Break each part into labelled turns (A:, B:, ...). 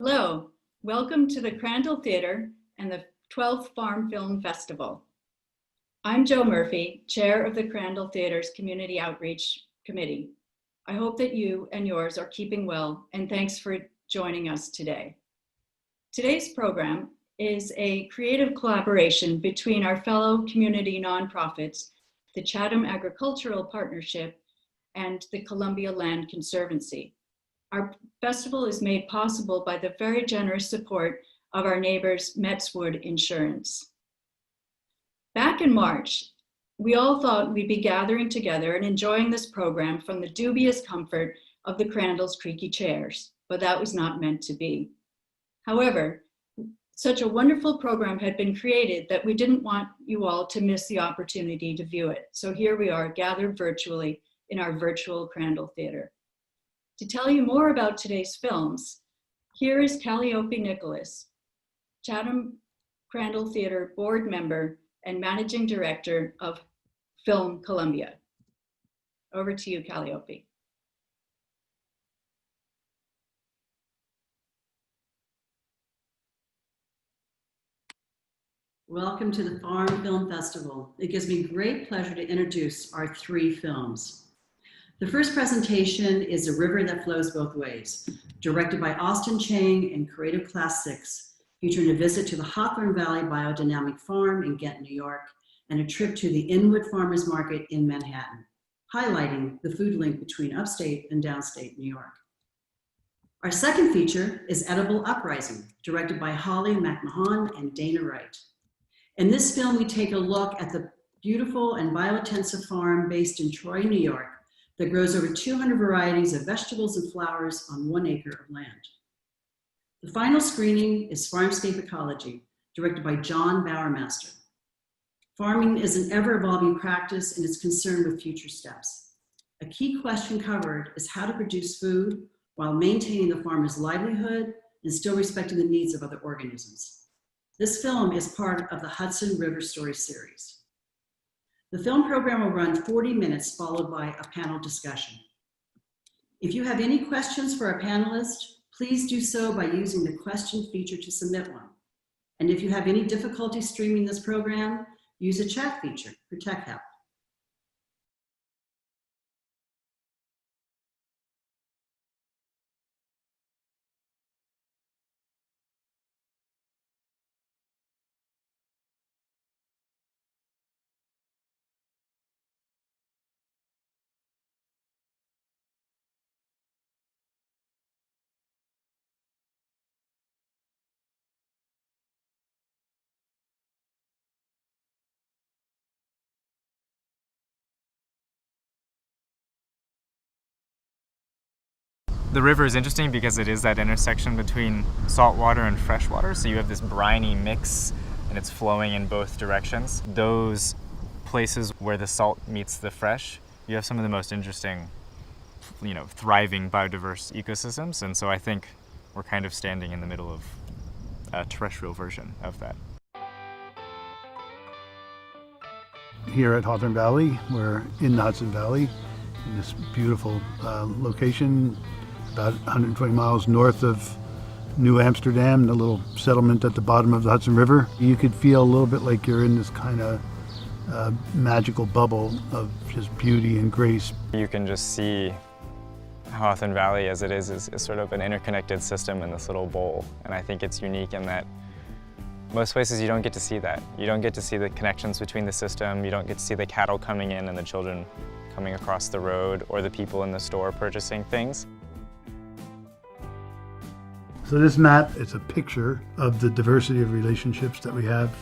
A: Hello, welcome to the Crandall Theatre and the 12th Farm Film Festival. I'm Jo Murphy, Chair of the Crandall Theatre's Community Outreach Committee. I hope that you and yours are keeping well, and thanks for joining us today. Today's program is a creative collaboration between our fellow community nonprofits, the Chatham Agricultural Partnership, and the Columbia Land Conservancy. Our festival is made possible by the very generous support of our neighbors, Metswood Insurance. Back in March, we all thought we'd be gathering together and enjoying this program from the dubious comfort of the Crandall's creaky chairs, but that was not meant to be. However, such a wonderful program had been created that we didn't want you all to miss the opportunity to view it. So here we are, gathered virtually in our virtual Crandall Theatre. To tell you more about today's films, here is Calliope Nicholas, Chatham Crandall Theatre board member and managing director of Film Columbia. Over to you, Calliope.
B: Welcome to the Farm Film Festival. It gives me great pleasure to introduce our three films. The first presentation is A River That Flows Both Ways, directed by Austin Chang and Creative Class 6, featuring a visit to the Hawthorne Valley Biodynamic Farm in Ghent, New York, and a trip to the Inwood Farmers Market in Manhattan, highlighting the food link between upstate and downstate New York. Our second feature is Edible Uprising, directed by Holly McMahon and Dana Wright. In this film, we take a look at the beautiful and biointensive farm based in Troy, New York, that grows over 200 varieties of vegetables and flowers on 1 acre of land. The final screening is Farmscape Ecology, directed by John Bowermaster. Farming is an ever-evolving practice and is concerned with future steps. A key question covered is how to produce food while maintaining the farmer's livelihood and still respecting the needs of other organisms. This film is part of the Hudson River Story series. The film program will run 40 minutes, followed by a panel discussion. If you have any questions for our panelists, please do so by using the question feature to submit one. And if you have any difficulty streaming this program, use a chat feature for tech help.
C: The river is interesting because it is that intersection between saltwater and freshwater, so you have this briny mix and it's flowing in both directions. Those places where the salt meets the fresh, you have some of the most interesting, thriving biodiverse ecosystems, and so I think we're kind of standing in the middle of a terrestrial version of that.
D: Here at Hawthorne Valley, we're in the Hudson Valley, in this beautiful location, about 120 miles north of New Amsterdam, the little settlement at the bottom of the Hudson River. You could feel a little bit like you're in this kind of magical bubble of just beauty and grace.
C: You can just see Hawthorne Valley as it is sort of an interconnected system in this little bowl, and I think it's unique in that most places you don't get to see that. You don't get to see the connections between the system, you don't get to see the cattle coming in and the children coming across the road, or the people in the store purchasing things.
D: So this map is a picture of the diversity of relationships that we have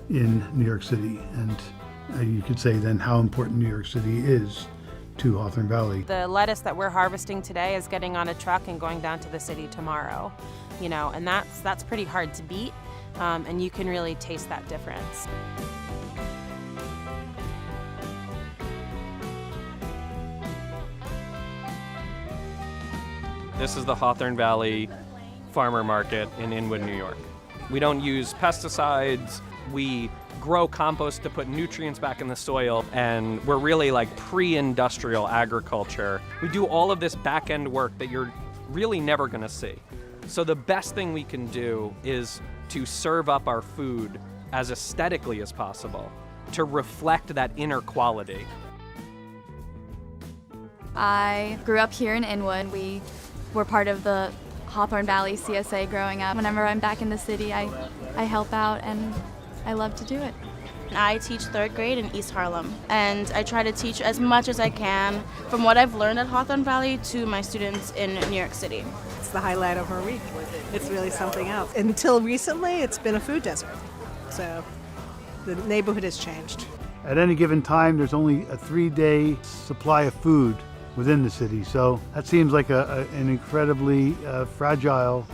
D: in New York City, and you could say then how important New York City is to Hawthorne Valley.
E: The lettuce that we're harvesting today is getting on a truck and going down to the city tomorrow, and that's pretty hard to beat, and you can really taste that difference.
F: This is the Hawthorne Valley Farmer Market in Inwood, New York. We don't use pesticides. We grow compost to put nutrients back in the soil, and we're really like pre-industrial agriculture. We do all of this back-end work that you're really never going to see. So the best thing we can do is to serve up our food as aesthetically as possible to reflect that inner quality.
G: I grew up here in Inwood. We were part of the Hawthorne Valley CSA growing up. Whenever I'm back in the city, I help out and I love to do it.
H: I teach third grade in East Harlem, and I try to teach as much as I can from what I've learned at Hawthorne Valley to my students in New York City.
I: It's the highlight of our week. It's really something else. Until recently, it's been a food desert. So the neighborhood has changed.
D: At any given time, there's only a 3-day supply of food within the city. So that seems like an incredibly fragile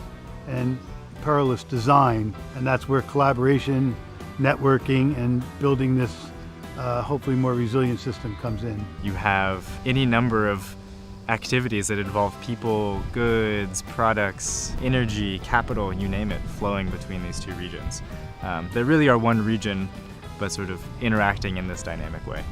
D: and perilous design. And that's where collaboration, networking, and building this hopefully more resilient system comes in.
C: You have any number of activities that involve people, goods, products, energy, capital, you name it, flowing between these two regions. They really are one region, but sort of interacting in this dynamic way.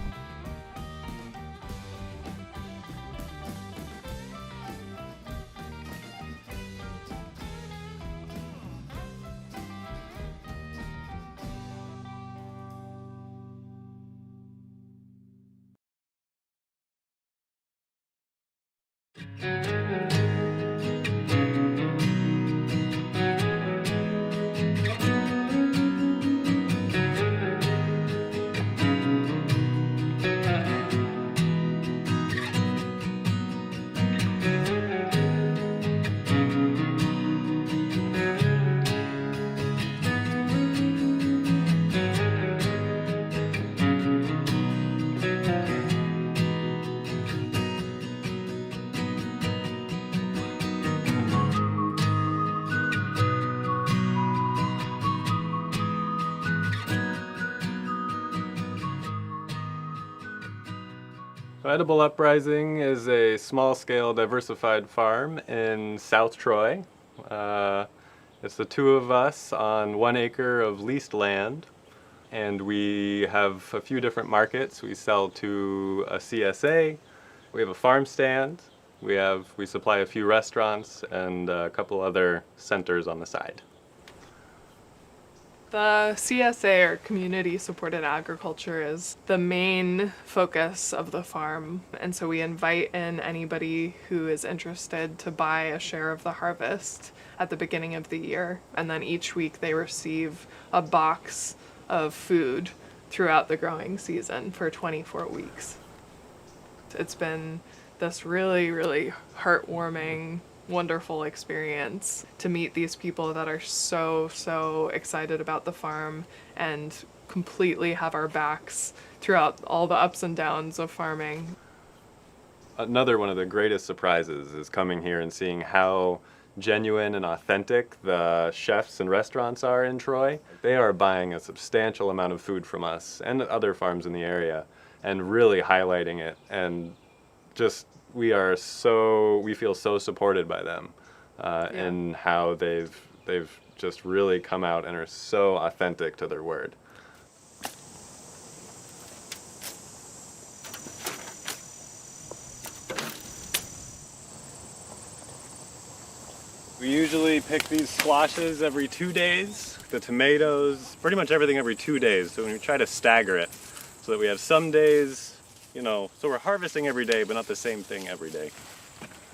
J: Edible Uprising is a small-scale diversified farm in South Troy. It's the two of us on 1 acre of leased land, and we have a few different markets. We sell to a CSA, we have a farm stand, we supply a few restaurants and a couple other centers on the side.
K: The CSA, or Community Supported Agriculture, is the main focus of the farm, and so we invite in anybody who is interested to buy a share of the harvest at the beginning of the year, and then each week they receive a box of food throughout the growing season for 24 weeks. It's been this really, really heartwarming, wonderful experience to meet these people that are so excited about the farm and completely have our backs throughout all the ups and downs of farming.
J: Another one of the greatest surprises is coming here and seeing how genuine and authentic the chefs and restaurants are in Troy. They are buying a substantial amount of food from us and other farms in the area and really highlighting it, and just we feel so supported by them in how they've just really come out and are so authentic to their word. We usually pick these squashes every 2 days, the tomatoes, pretty much everything every 2 days. So we try to stagger it so that we have some days, so we're harvesting every day, but not the same thing every day.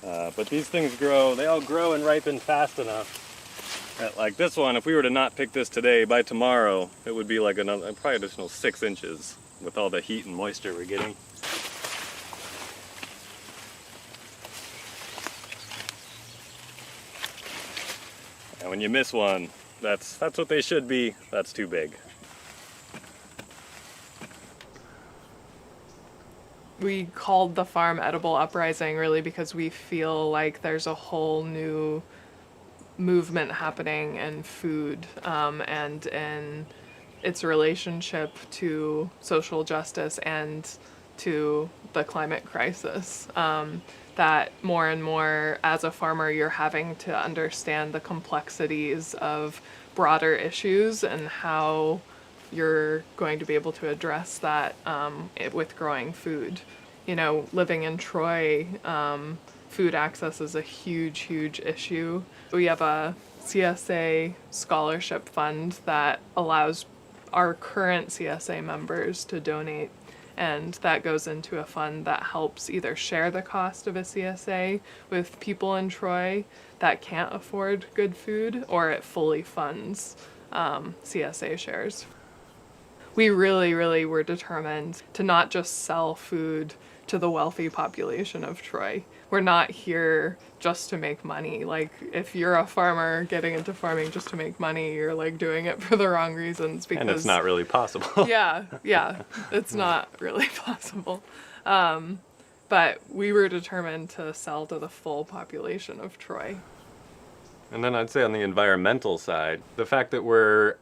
J: But these things they all grow and ripen fast enough that, like this one, if we were to not pick this today, by tomorrow, it would be like probably additional 6 inches with all the heat and moisture we're getting. And when you miss one, that's what they should be, that's too big.
K: We called the farm Edible Uprising really because we feel like there's a whole new movement happening in food and in its relationship to social justice and to the climate crisis. That more and more as a farmer you're having to understand the complexities of broader issues and how you're going to be able to address that with growing food. Living in Troy, food access is a huge, huge issue. We have a CSA scholarship fund that allows our current CSA members to donate, and that goes into a fund that helps either share the cost of a CSA with people in Troy that can't afford good food, or it fully funds CSA shares. We really, really were determined to not just sell food to the wealthy population of Troy. We're not here just to make money. Like, if you're a farmer getting into farming just to make money, you're like doing it for the wrong reasons, because
J: And it's not really possible.
K: yeah, it's not really possible. But we were determined to sell to the full population of Troy.
J: And then I'd say on the environmental side, the fact that we're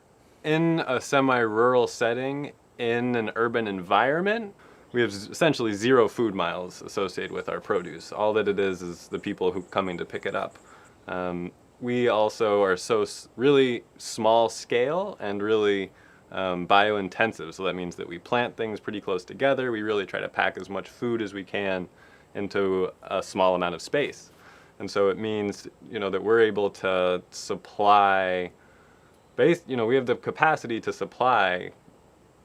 J: in a semi-rural setting in an urban environment, we have essentially 0 food miles associated with our produce. All that it is the people who coming to pick it up. We also are really small scale and really bio-intensive. So that means that we plant things pretty close together. We really try to pack as much food as we can into a small amount of space. And so it means, that we're able to supply, we have the capacity to supply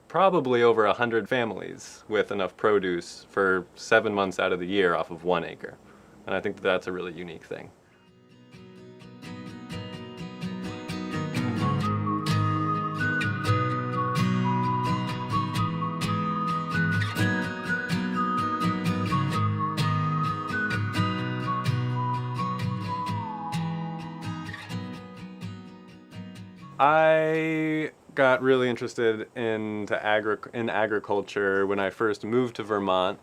J: probably over 100 families with enough produce for 7 months out of the year off of 1 acre. And I think that's a really unique thing. I got really interested in agriculture when I first moved to Vermont.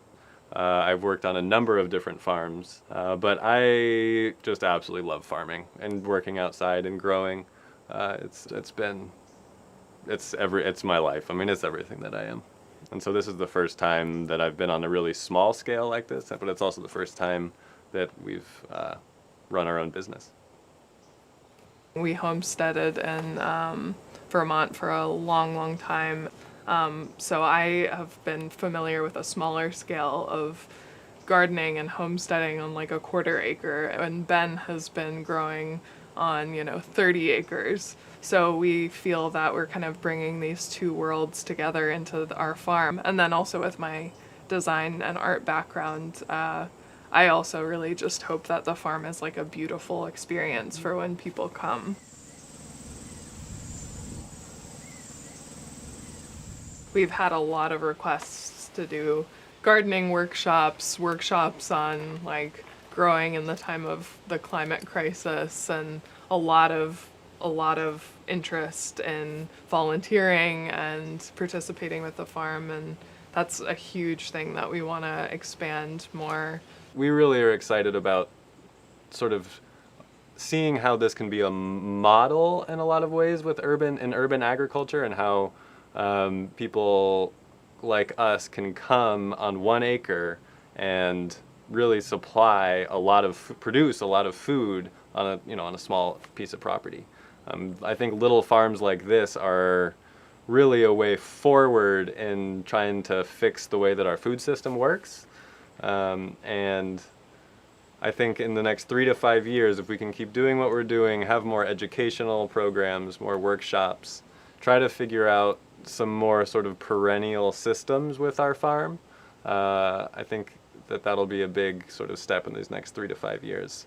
J: I've worked on a number of different farms, but I just absolutely love farming and working outside and growing. It's my life. I mean, it's everything that I am. And so this is the first time that I've been on a really small scale like this, but it's also the first time that we've run our own business.
K: We homesteaded in Vermont for a long, long time. So I have been familiar with a smaller scale of gardening and homesteading on like a 1/4 acre, and Ben has been growing on 30 acres. So we feel that we're kind of bringing these two worlds together into our farm. And then also with my design and art background, I also really just hope that the farm is like a beautiful experience for when people come. We've had a lot of requests to do gardening workshops on like growing in the time of the climate crisis, and a lot of interest in volunteering and participating with the farm, and that's a huge thing that we want to expand more.
J: We really are excited about sort of seeing how this can be a model in a lot of ways with urban agriculture, and how people like us can come on 1 acre and really produce a lot of food on a small piece of property. I think little farms like this are really a way forward in trying to fix the way that our food system works. And I think in the next 3 to 5 years, if we can keep doing what we're doing, have more educational programs, more workshops, try to figure out some more sort of perennial systems with our farm, I think that'll be a big sort of step in these next 3 to 5 years.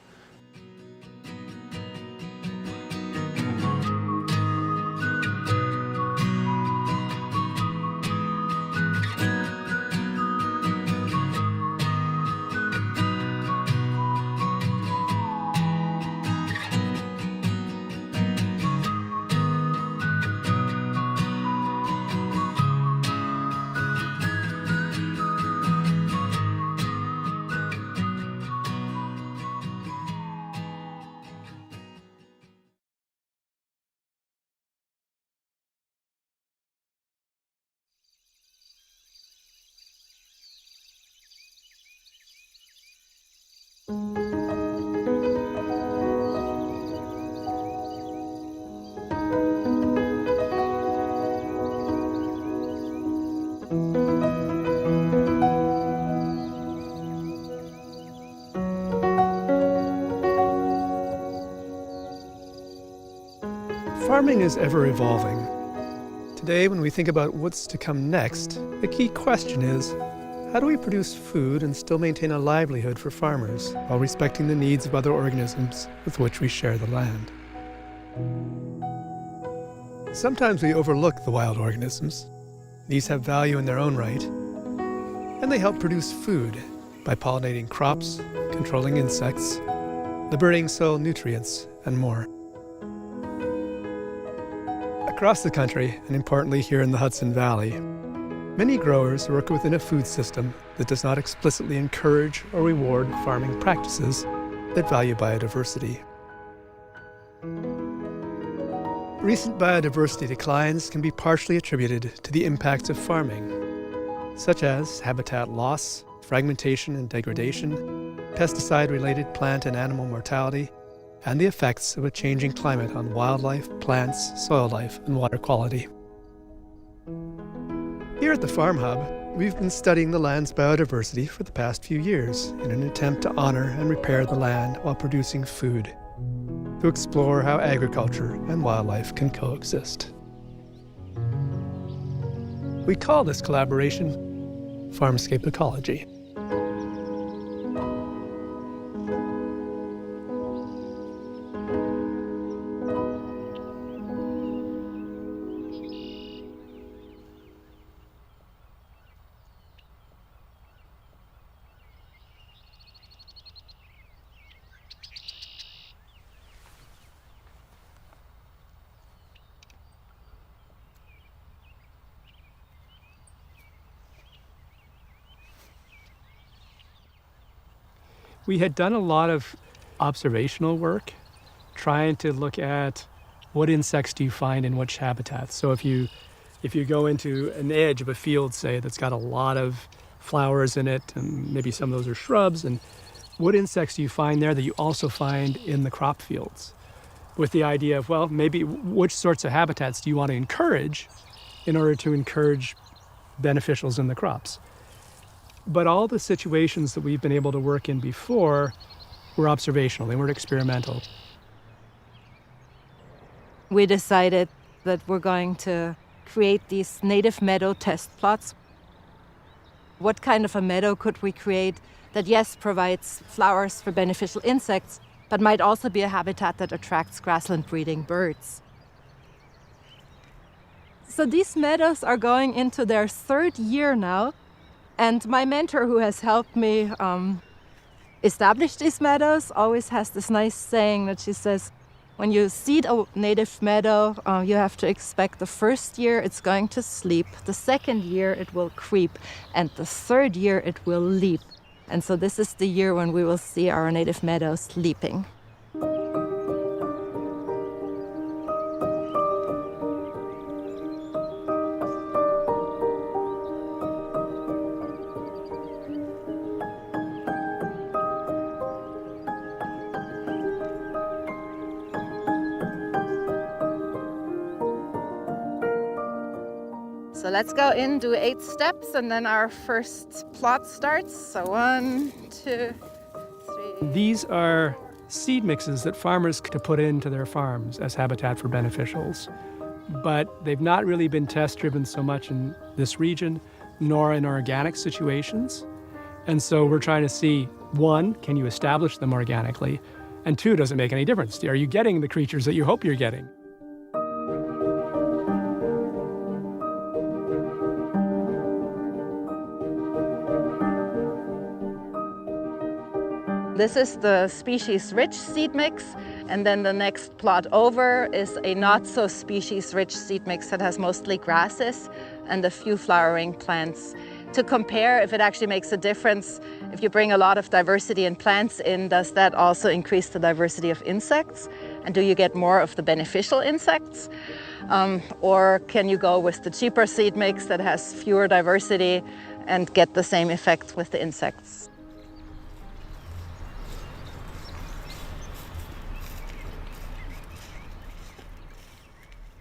L: Farming is ever evolving. Today, when we think about what's to come next, the key question is, how do we produce food and still maintain a livelihood for farmers while respecting the needs of other organisms with which we share the land? Sometimes we overlook the wild organisms. These have value in their own right, and they help produce food by pollinating crops, controlling insects, liberating soil nutrients, and more. Across the country, and importantly here in the Hudson Valley, many growers work within a food system that does not explicitly encourage or reward farming practices that value biodiversity. Recent biodiversity declines can be partially attributed to the impacts of farming, such as habitat loss, fragmentation and degradation, pesticide-related plant and animal mortality, and the effects of a changing climate on wildlife, plants, soil life, and water quality. Here at the Farm Hub, we've been studying the land's biodiversity for the past few years in an attempt to honor and repair the land while producing food, to explore how agriculture and wildlife can coexist. We call this collaboration Farmscape Ecology. We had done a lot of observational work, trying to look at what insects do you find in which habitats. So if you go into an edge of a field, say, that's got a lot of flowers in it, and maybe some of those are shrubs, and what insects do you find there that you also find in the crop fields? With the idea of, well, maybe which sorts of habitats do you want to encourage in order to encourage beneficials in the crops? But all the situations that we've been able to work in before were observational, they weren't experimental.
M: We decided that we're going to create these native meadow test plots. What kind of a meadow could we create that, yes, provides flowers for beneficial insects, but might also be a habitat that attracts grassland breeding birds? So these meadows are going into their third year now. And my mentor, who has helped me establish these meadows, always has this nice saying that she says, when you seed a native meadow, you have to expect the first year it's going to sleep, the second year it will creep, and the third year it will leap. And so this is the year when we will see our native meadows leaping. So let's go in, do 8 steps, and then our first plot starts. So 1, 2, 3.
L: These are seed mixes that farmers could put into their farms as habitat for beneficials. But they've not really been test-driven so much in this region, nor in organic situations. And so we're trying to see, 1, can you establish them organically? And 2, does it make any difference? Are you getting the creatures that you hope you're getting?
M: This is the species-rich seed mix, and then the next plot over is a not-so-species-rich seed mix that has mostly grasses and a few flowering plants. To compare if it actually makes a difference, if you bring a lot of diversity in plants in, does that also increase the diversity of insects? And do you get more of the beneficial insects? Or can you go with the cheaper seed mix that has fewer diversity and get the same effect with the insects?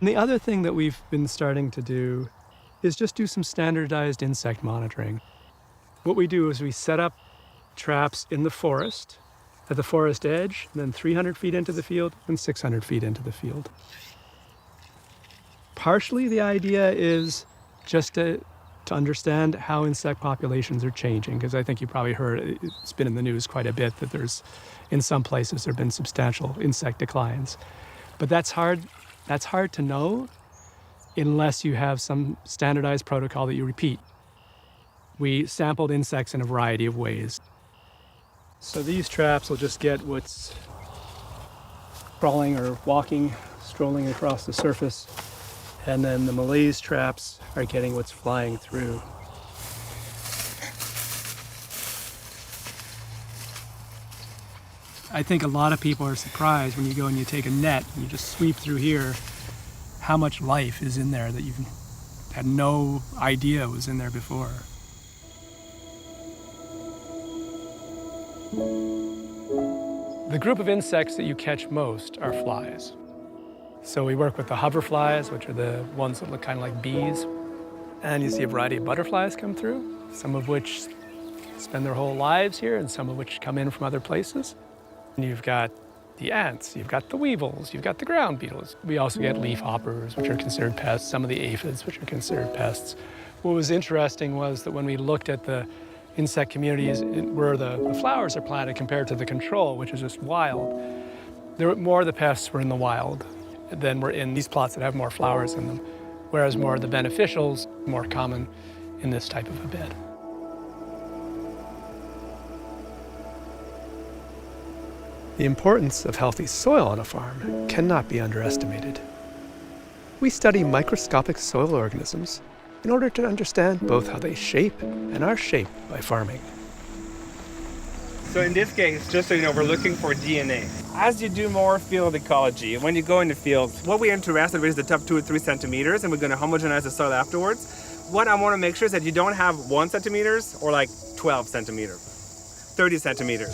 L: And the other thing that we've been starting to do is just do some standardized insect monitoring. What we do is we set up traps in the forest, at the forest edge, and then 300 feet into the field and 600 feet into the field. Partially the idea is just to understand how insect populations are changing, because I think you probably heard, it's been in the news quite a bit, that in some places there have been substantial insect declines. But that's hard to know unless you have some standardized protocol that you repeat. We sampled insects in a variety of ways. So these traps will just get what's crawling or walking, strolling across the surface. And then the malaise traps are getting what's flying through. I think a lot of people are surprised when you go and you take a net and you just sweep through here, how much life is in there that you've had no idea was in there before. The group of insects that you catch most are flies. So we work with the hoverflies, which are the ones that look kind of like bees. And you see a variety of butterflies come through, some of which spend their whole lives here and some of which come in from other places. And you've got the ants, you've got the weevils, you've got the ground beetles. We also get leafhoppers, which are considered pests, some of the aphids, which are considered pests. What was interesting was that when we looked at the insect communities where the flowers are planted compared to the control, which is just wild, more of the pests were in the wild than were in these plots that have more flowers in them, whereas more of the beneficials more common in this type of a bed. The importance of healthy soil on a farm cannot be underestimated. We study microscopic soil organisms in order to understand both how they shape and are shaped by farming.
N: So in this case, just so you know, we're looking for DNA. As you do more field ecology, when you go in the field, what we're interested in is the top 2 or 3 centimeters, and we're going to homogenize the soil afterwards. What I want to make sure is that you don't have 1 centimeters or like 12 centimeters. 30 centimeters.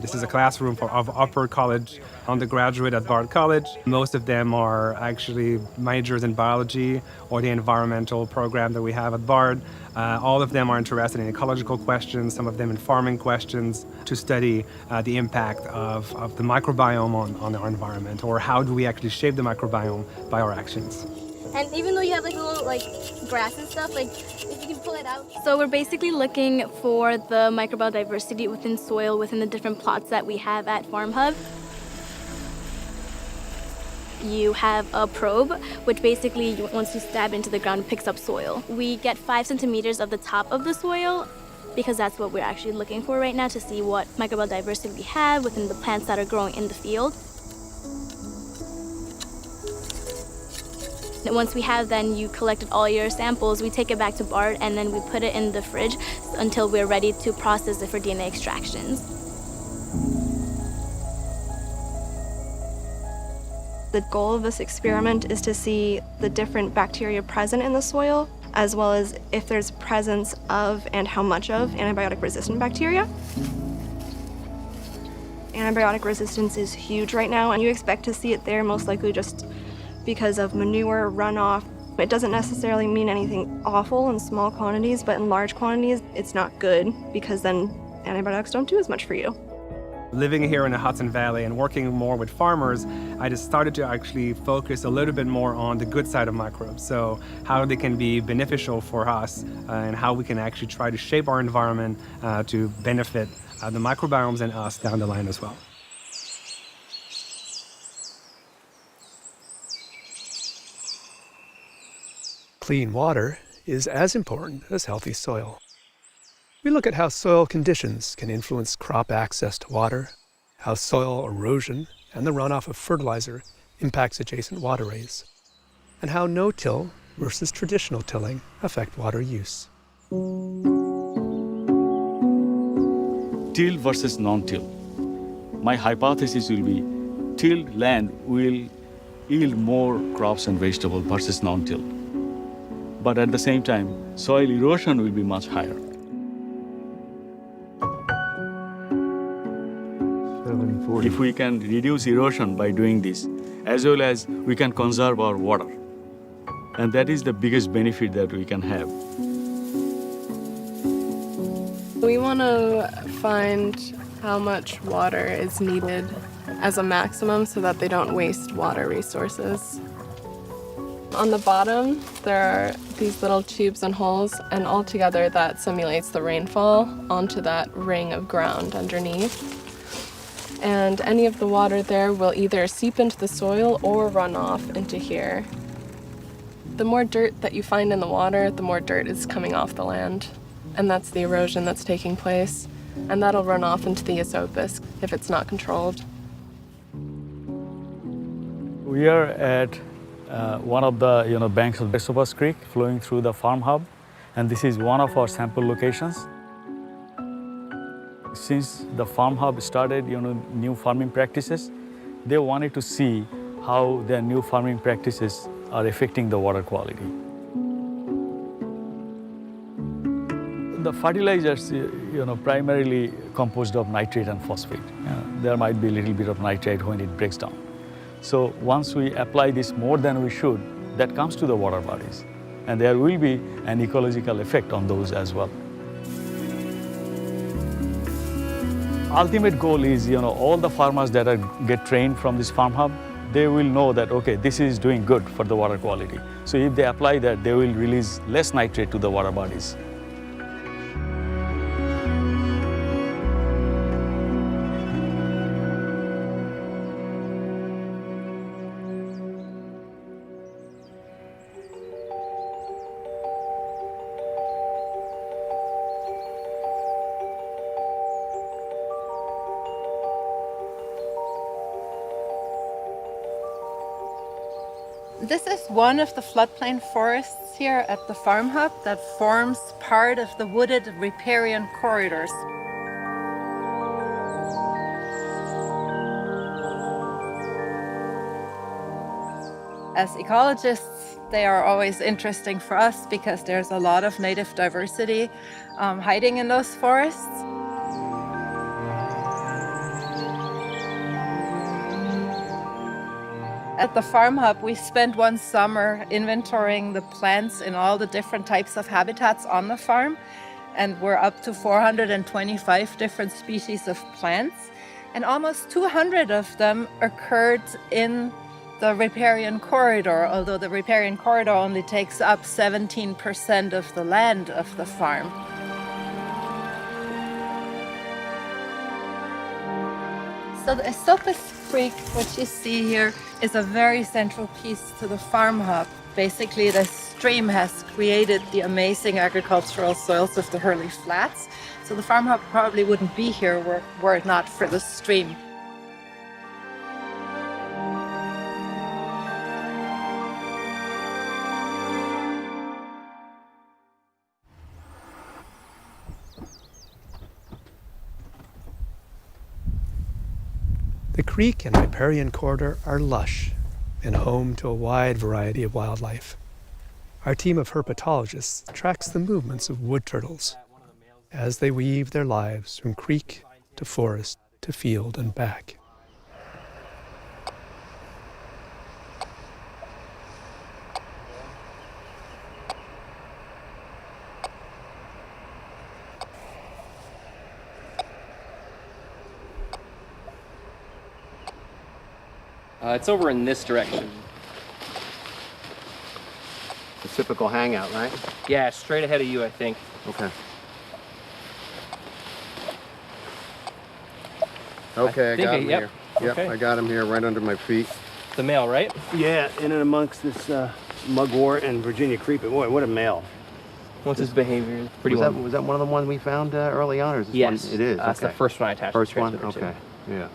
N: This is a classroom of upper college undergraduate at Bard College. Most of them are actually majors in biology or the environmental program that we have at Bard. All of them are interested in ecological questions, some of them in farming questions, to study the impact of the microbiome on our environment, or how do we actually shape the microbiome by our actions.
O: And even though you have like little grass and stuff, if you can pull it out. So we're basically looking for the microbial diversity within soil within the different plots that we have at Farm Hub. You have a probe, which basically once you stab into the ground, picks up soil. We get 5 centimeters of the top of the soil because that's what we're actually looking for right now, to see what microbial diversity we have within the plants that are growing in the field. Once we have you collected all your samples, we take it back to Bard and then we put it in the fridge until we're ready to process it for DNA extractions.
P: The goal of this experiment is to see the different bacteria present in the soil, as well as if there's presence of and how much of antibiotic-resistant bacteria. Antibiotic resistance is huge right now, and you expect to see it there most likely just because of manure runoff. It doesn't necessarily mean anything awful in small quantities, but in large quantities, it's not good because then antibiotics don't do as much for you.
N: Living here in the Hudson Valley and working more with farmers, I just started to actually focus a little bit more on the good side of microbes. So how they can be beneficial for us and how we can actually try to shape our environment to benefit the microbiomes and us down the line as well.
L: Clean water is as important as healthy soil. We look at how soil conditions can influence crop access to water, how soil erosion and the runoff of fertilizer impacts adjacent waterways, and how no-till versus traditional tilling affect water use.
Q: Till versus non-till. My hypothesis will be tilled land will yield more crops and vegetables versus non-till. But at the same time, soil erosion will be much higher. If we can reduce erosion by doing this, as well as we can conserve our water. And that is the biggest benefit that we can have.
K: We want to find how much water is needed as a maximum so that they don't waste water resources. On the bottom, there are these little tubes and holes, and altogether that simulates the rainfall onto that ring of ground underneath. And any of the water there will either seep into the soil or run off into here. The more dirt that you find in the water, the more dirt is coming off the land. And that's the erosion that's taking place. And that'll run off into the Esopus if it's not controlled.
Q: We are at one of the banks of Esopus Creek flowing through the farm hub, and this is one of our sample locations. Since the farm hub started new farming practices, they wanted to see how their new farming practices are affecting the water quality. The fertilizers, primarily composed of nitrate and phosphate. There might be a little bit of nitrate when it breaks down. So once we apply this more than we should, that comes to the water bodies. And there will be an ecological effect on those as well. Ultimate goal is, all the farmers that get trained from this farm hub, they will know that, okay, this is doing good for the water quality. So if they apply that, they will release less nitrate to the water bodies.
M: This is one of the floodplain forests here at the farm hub that forms part of the wooded riparian corridors. As ecologists, they are always interesting for us because there's a lot of native diversity hiding in those forests. At the farm hub, we spent one summer inventorying the plants in all the different types of habitats on the farm, and we're up to 425 different species of plants, and almost 200 of them occurred in the riparian corridor, although the riparian corridor only takes up 17% of the land of the farm. So the Esopus Creek, which you see here, is a very central piece to the farm hub. Basically, the stream has created the amazing agricultural soils of the Hurley Flats. So the farm hub probably wouldn't be here were it not for the stream.
L: The creek and riparian corridor are lush and home to a wide variety of wildlife. Our team of herpetologists tracks the movements of wood turtles as they weave their lives from creek to forest to field and back.
R: It's over in this direction.
S: A typical hangout, right?
R: Yeah, straight ahead of you, I think.
S: Okay. Okay, I got him here. Yep,
R: okay.
S: I got him here right under my feet.
R: The male, right?
T: Yeah, in and amongst this mugwort and Virginia creeper. Boy, what a male.
R: What's his behavior? Pretty
S: Was that one of the ones we found early on, or is this
R: yes,
S: one? It is.
R: That's
S: okay.
R: the first one I attached.
S: First one? Okay. Yeah.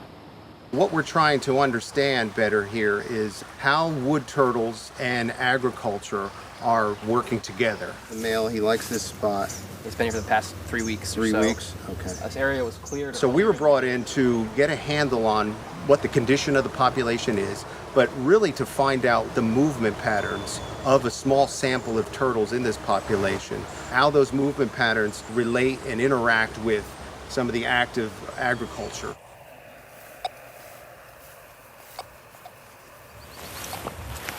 S: What we're trying to understand better here is how wood turtles and agriculture are working together. The male, he likes this spot.
R: It's been here for the past 3 weeks.
S: 3 weeks? Okay.
R: This area was cleared.
S: So we were brought in to get a handle on what the condition of the population is, but really to find out the movement patterns of a small sample of turtles in this population, how those movement patterns relate and interact with some of the active agriculture.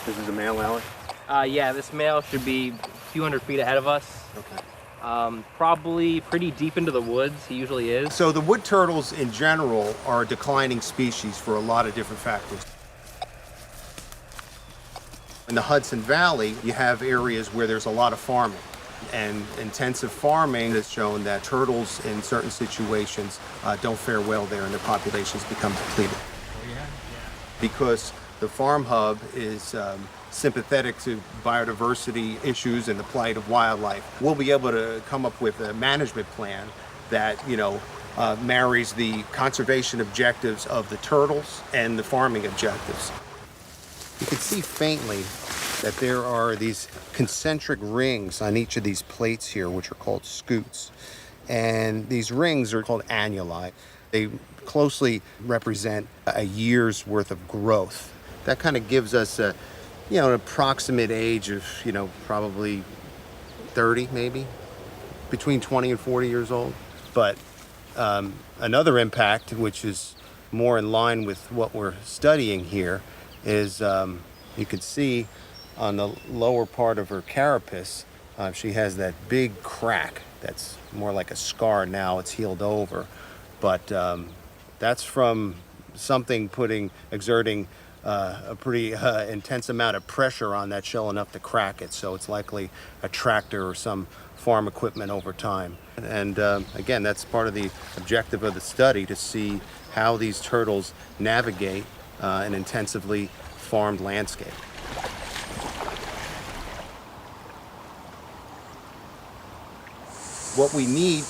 S: This is a male, Alec?
R: Yeah, this male should be a few hundred feet ahead of us.
S: Okay.
R: Probably pretty deep into the woods. He usually is.
S: So the wood turtles in general are a declining species for a lot of different factors. In the Hudson Valley, you have areas where there's a lot of farming. And intensive farming has shown that turtles in certain situations don't fare well there and their populations become depleted. Because the farm hub is sympathetic to biodiversity issues and the plight of wildlife, we'll be able to come up with a management plan that, marries the conservation objectives of the turtles and the farming objectives. You can see faintly that there are these concentric rings on each of these plates here, which are called scutes. And these rings are called annuli. They closely represent a year's worth of growth. That kind of gives us an approximate age of, probably 30 maybe, between 20 and 40 years old. But another impact, which is more in line with what we're studying here, is you can see on the lower part of her carapace, she has that big crack that's more like a scar now. It's healed over. But that's from something exerting a pretty intense amount of pressure on that shell enough to crack it. So it's likely a tractor or some farm equipment over time. And again, that's part of the objective of the study, to see how these turtles navigate an intensively farmed landscape. What we need,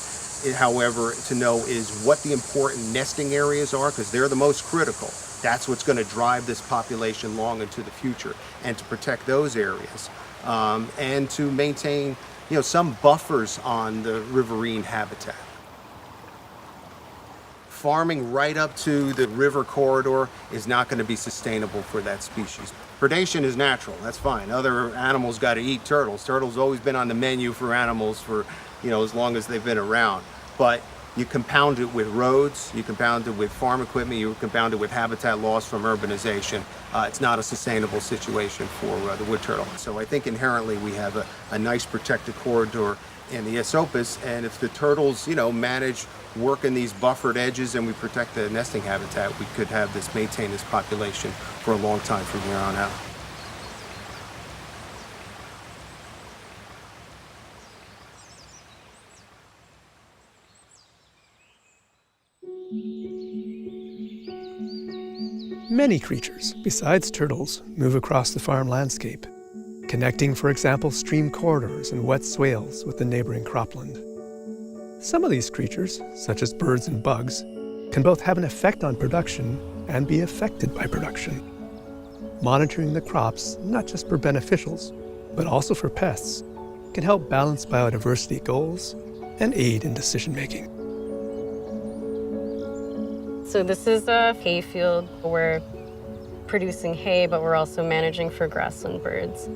S: however, to know is what the important nesting areas are, because they're the most critical. That's what's going to drive this population long into the future, and to protect those areas, and to maintain, some buffers on the riverine habitat. Farming right up to the river corridor is not going to be sustainable for that species. Predation is natural, that's fine. Other animals got to eat turtles. Turtles always been on the menu for animals for, as long as they've been around. But you compound it with roads, you compound it with farm equipment, you compound it with habitat loss from urbanization. It's not a sustainable situation for the wood turtle. So I think inherently we have a nice protected corridor in the Esopus, and if the turtles, manage working these buffered edges and we protect the nesting habitat, we could maintain this population for a long time from here on out.
L: Many creatures, besides turtles, move across the farm landscape, connecting, for example, stream corridors and wet swales with the neighboring cropland. Some of these creatures, such as birds and bugs, can both have an effect on production and be affected by production. Monitoring the crops, not just for beneficials, but also for pests, can help balance biodiversity goals and aid in decision-making.
U: So this is a hay field. We're producing hay, but we're also managing for grassland birds.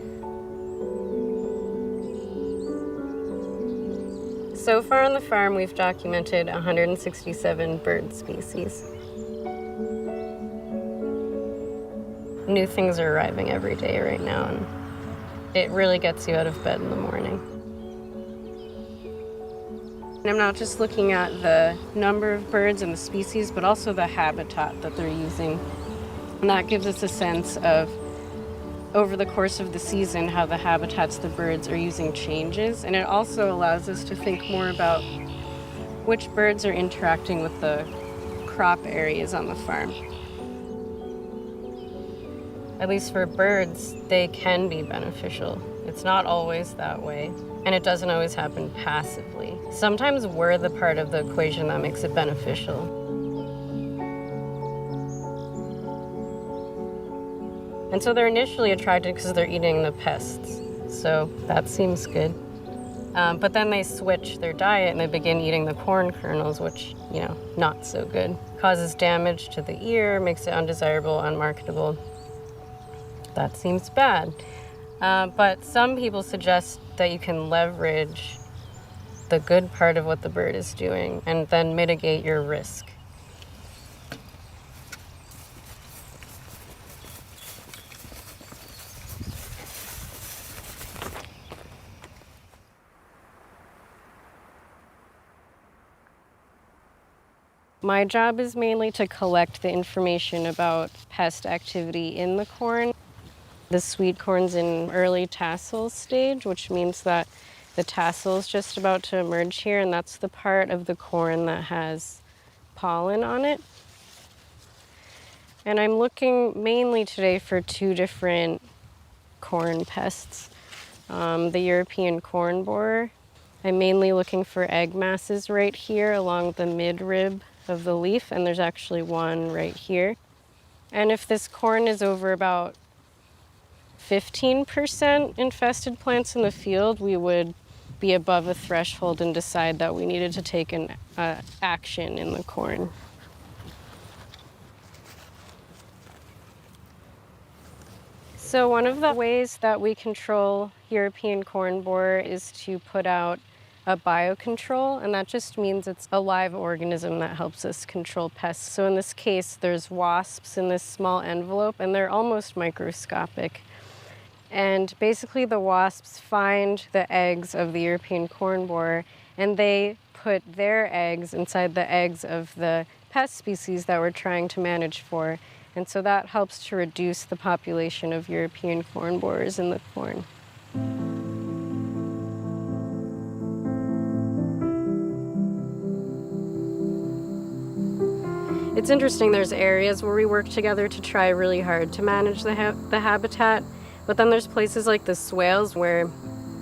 U: So far on the farm, we've documented 167 bird species. New things are arriving every day right now, and it really gets you out of bed in the morning. And I'm not just looking at the number of birds and the species, but also the habitat that they're using. And that gives us a sense of, over the course of the season, how the habitats the birds are using changes. And it also allows us to think more about which birds are interacting with the crop areas on the farm. At least for birds, they can be beneficial. It's not always that way, and it doesn't always happen passively. Sometimes we're the part of the equation that makes it beneficial. And so they're initially attracted because they're eating the pests. So that seems good. But then they switch their diet and they begin eating the corn kernels, which, not so good. Causes damage to the ear, makes it undesirable, unmarketable. That seems bad. But some people suggest that you can leverage the good part of what the bird is doing and then mitigate your risk. My job is mainly to collect the information about pest activity in the corn. The sweet corn's in early tassel stage, which means that the tassel is just about to emerge here, and that's the part of the corn that has pollen on it. And I'm looking mainly today for 2 different corn pests. The European corn borer. I'm mainly looking for egg masses right here along the midrib of the leaf, and there's actually one right here. And if this corn is over about 15% infested plants in the field, we would be above a threshold and decide that we needed to take an action in the corn. So one of the ways that we control European corn borer is to put out a biocontrol, and that just means it's a live organism that helps us control pests. So in this case, there's wasps in this small envelope, and they're almost microscopic. And basically the wasps find the eggs of the European corn borer, and they put their eggs inside the eggs of the pest species that we're trying to manage for. And so that helps to reduce the population of European corn borers in the corn. It's interesting, there's areas where we work together to try really hard to manage the habitat, but then there's places like the swales where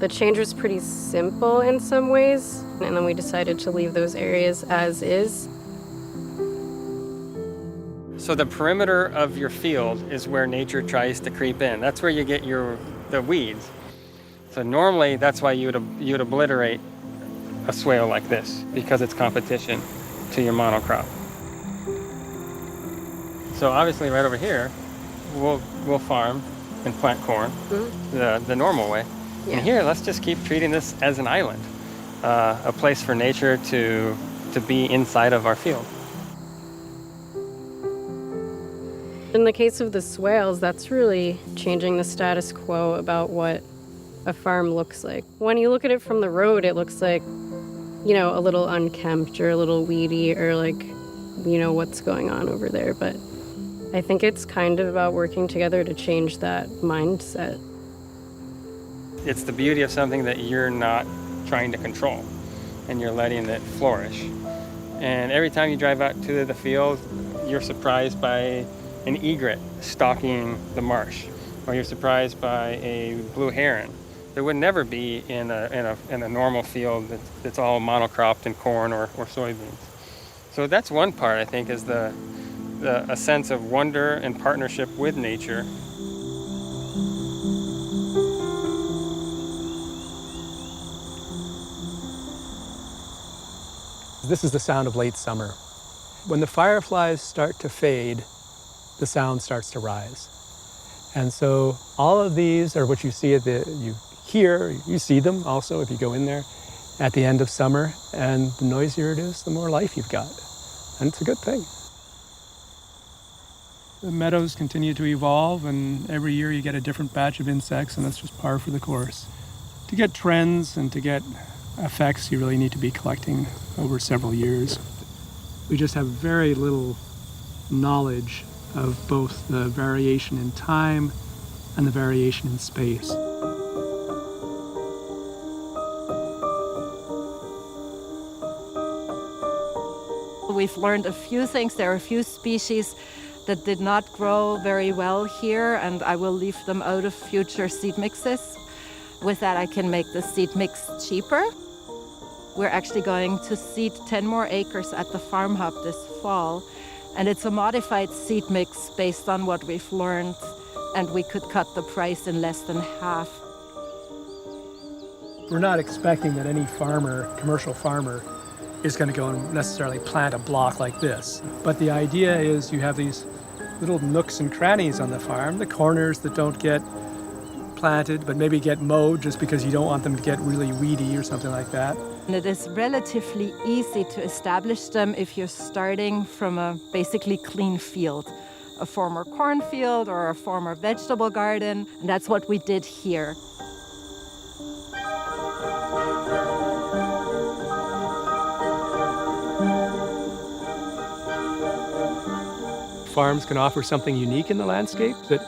U: the change was pretty simple in some ways, and then we decided to leave those areas as is.
F: So the perimeter of your field is where nature tries to creep in. That's where you get the weeds. So normally that's why you would obliterate a swale like this, because it's competition to your monocrop. So obviously right over here, we'll farm and plant corn the normal way. Yeah. And here, let's just keep treating this as an island, a place for nature to be inside of our field.
U: In the case of the swales, that's really changing the status quo about what a farm looks like. When you look at it from the road, it looks like, you know, a little unkempt or a little weedy or like, you know, what's going on over there. But I think it's kind of about working together to change that mindset.
F: It's the beauty of something that you're not trying to control and you're letting it flourish. And every time you drive out to the field, you're surprised by an egret stalking the marsh, or you're surprised by a blue heron. There would never be in a normal field that's all monocropped in corn or soybeans. So that's one part, I think, is a sense of wonder and partnership with nature.
L: This is the sound of late summer. When the fireflies start to fade, the sound starts to rise. And so all of these are what you see you see them also if you go in there at the end of summer, and the noisier it is, the more life you've got. And it's a good thing. The meadows continue to evolve, and every year you get a different batch of insects, and that's just par for the course. To get trends and to get effects, you really need to be collecting over several years. We just have very little knowledge of both the variation in time and the variation in space.
A: We've learned a few things. There are a few species that did not grow very well here, and I will leave them out of future seed mixes. With that, I can make the seed mix cheaper. We're actually going to seed 10 more acres at the Farm Hub this fall, and it's a modified seed mix based on what we've learned, and we could cut the price in less than half.
L: We're not expecting that any commercial farmer, is going to go and necessarily plant a block like this. But the idea is you have these little nooks and crannies on the farm, the corners that don't get planted, but maybe get mowed just because you don't want them to get really weedy or something like that.
A: And it is relatively easy to establish them if you're starting from a basically clean field, a former cornfield or a former vegetable garden, and that's what we did here.
L: Farms can offer something unique in the landscape that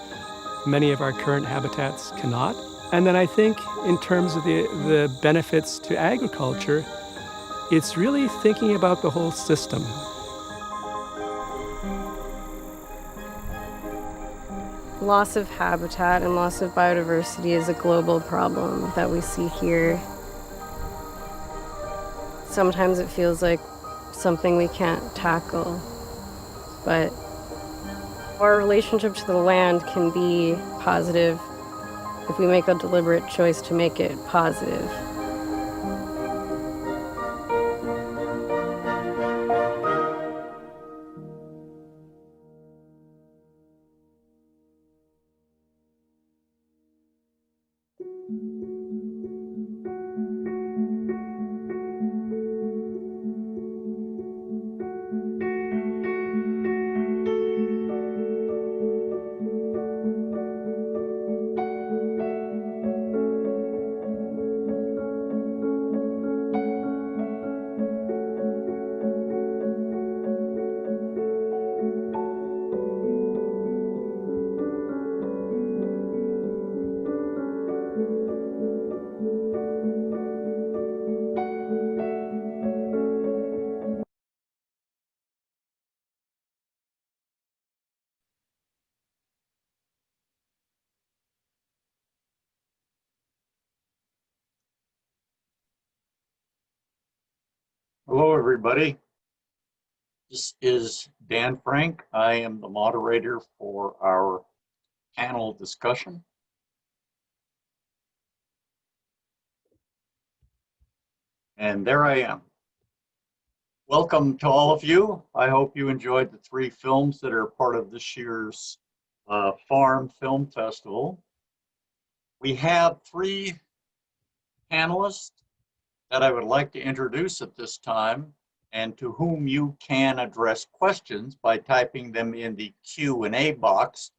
L: many of our current habitats cannot. And then I think in terms of the benefits to agriculture, it's really thinking about the whole system.
U: Loss of habitat and loss of biodiversity is a global problem that we see here. Sometimes it feels like something we can't tackle, but our relationship to the land can be positive if we make a deliberate choice to make it positive.
B: Hello, everybody. This is Dan Frank. I am the moderator for our panel discussion. And there I am. Welcome to all of you. I hope you enjoyed the 3 films that are part of this year's Farm Film Festival. We have 3 panelists that I would like to introduce at this time, and to whom you can address questions by typing them in the Q&A box,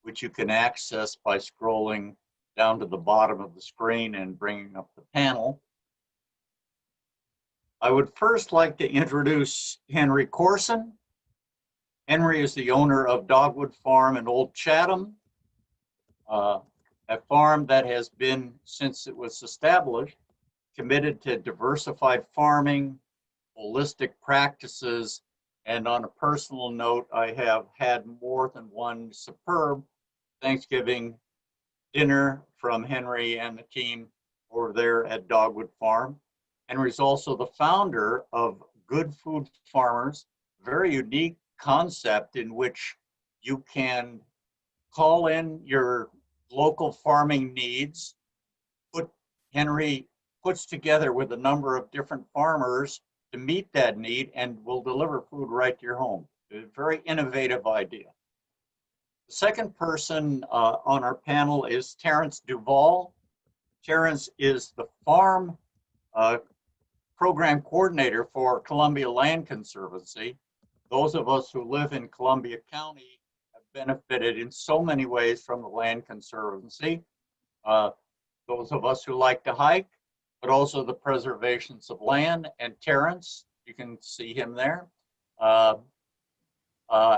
B: which you can access by scrolling down to the bottom of the screen and bringing up the panel. I would first like to introduce Henry Corson. Henry is the owner of Dogwood Farm in Old Chatham, a farm that has been, since it was established, committed to diversified farming, holistic practices, and on a personal note, I have had more than one superb Thanksgiving dinner from Henry and the team over there at Dogwood Farm. Henry's also the founder of Good Food Farmers, a very unique concept in which you can call in your local farming needs. Henry puts together with a number of different farmers to meet that need and will deliver food right to your home. A very innovative idea. The second person on our panel is Terrence Duvall. Terrence is the farm program coordinator for Columbia Land Conservancy. Those of us who live in Columbia County have benefited in so many ways from the Land Conservancy. Those of us who like to hike, but also the preservations of land. And Terrence, you can see him there,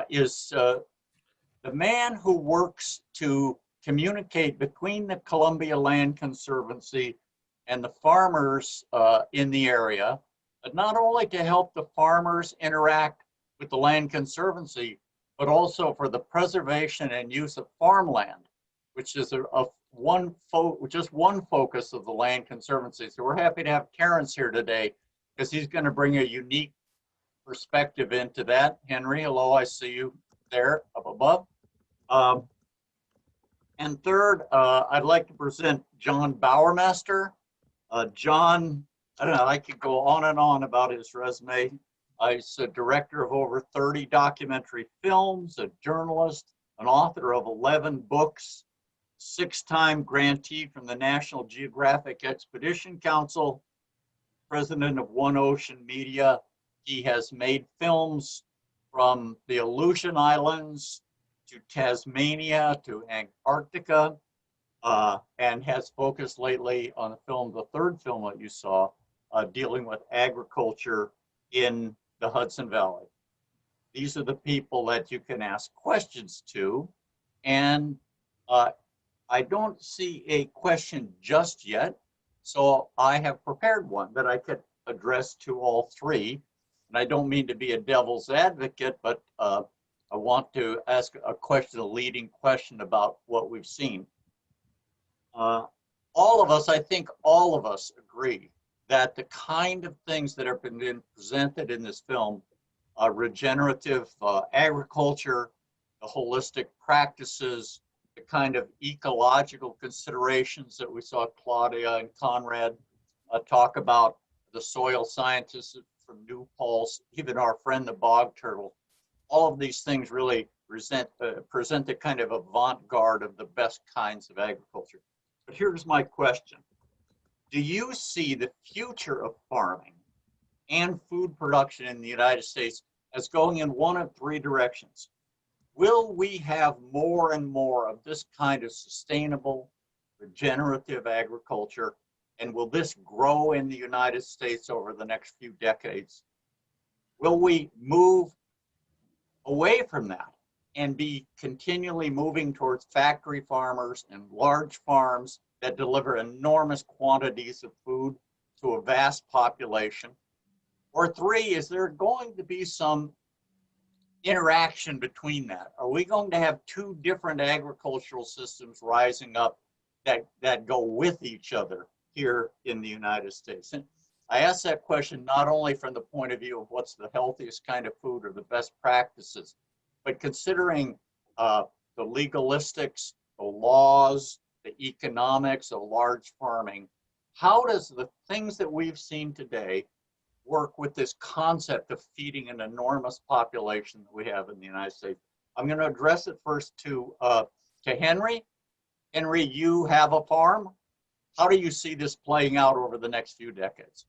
B: is the man who works to communicate between the Columbia Land Conservancy and the farmers in the area, but not only to help the farmers interact with the Land Conservancy, but also for the preservation and use of farmland, which is just one focus of the Land Conservancy. So we're happy to have Terrence here today because he's going to bring a unique perspective into that. Henry, hello, I see you there up above. And third, I'd like to present John Bowermaster. John, I don't know, I could go on and on about his resume. He's a director of over 30 documentary films, a journalist, an author of 11 books, 6-time grantee from the National Geographic Expedition Council, president of One Ocean Media. He has made films from the Aleutian Islands to Tasmania to Antarctica, and has focused lately on the film, the third film that you saw, dealing with agriculture in the Hudson Valley. These are the people that you can ask questions to, and Uh, I don't see a question just yet, so I have prepared one that I could address to all three. And I don't mean to be a devil's advocate, but I want to ask a question, a leading question about what we've seen. All of us, I think all of us agree that the kind of things that have been presented in this film, regenerative agriculture, the holistic practices, the kind of ecological considerations that we saw Claudia and Conrad talk about, the soil scientists from New Paltz, even our friend the bog turtle, all of these things really present the kind of avant-garde of the best kinds of agriculture. But here's my question. Do you see the future of farming and food production in the United States as going in one of three directions? Will we have more and more of this kind of sustainable, regenerative agriculture? And will this grow in the United States over the next few decades? Will we move away from that and be continually moving towards factory farmers and large farms that deliver enormous quantities of food to a vast population? Or three, is there going to be some interaction between that? Are we going to have two different agricultural systems rising up that go with each other here in the United States? And I ask that question not only from the point of view of what's the healthiest kind of food or the best practices, but considering the legalistics, the laws, the economics of large farming. How does the things that we've seen today work with this concept of feeding an enormous population that we have in the United States? I'm going to address it first to Henry. Henry, you have a farm. How do you see this playing out over the next few decades?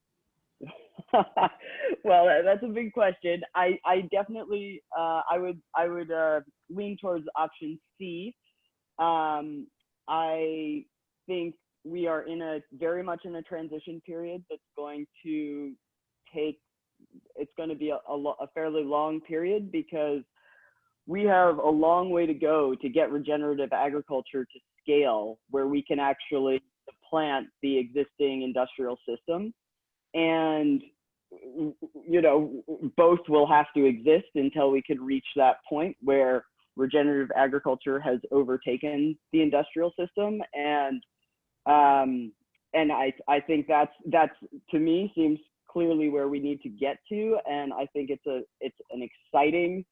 E: Well, that's a big question. I definitely I would lean towards option C. I think we are very much in a transition period that's going to it's going to be a fairly long period, because we have a long way to go to get regenerative agriculture to scale where we can actually supplant the existing industrial system. And, you know, both will have to exist until we could reach that point where regenerative agriculture has overtaken the industrial system. And I think that's to me seems clearly where we need to get to. And I think it's an exciting,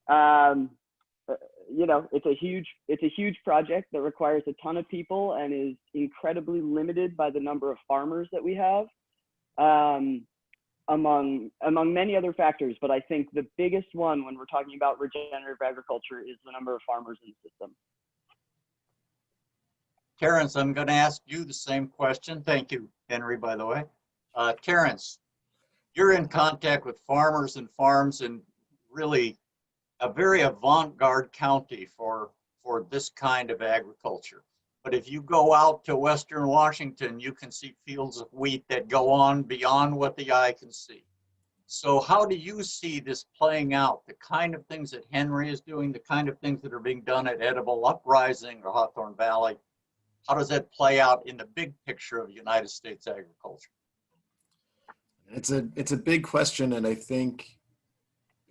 E: you know, it's a huge project that requires a ton of people and is incredibly limited by the number of farmers that we have, among many other factors. But I think the biggest one when we're talking about regenerative agriculture is the number of farmers in the system.
B: Terrence, I'm going to ask you the same question. Thank you, Henry, by the way. Terrence, you're in contact with farmers and farms in really a very avant-garde county for this kind of agriculture. But if you go out to Western Washington, you can see fields of wheat that go on beyond what the eye can see. So how do you see this playing out? The kind of things that Henry is doing, the kind of things that are being done at Edible Uprising or Hawthorne Valley, how does that play out in the big picture of United States agriculture?
V: It's a big question, and I think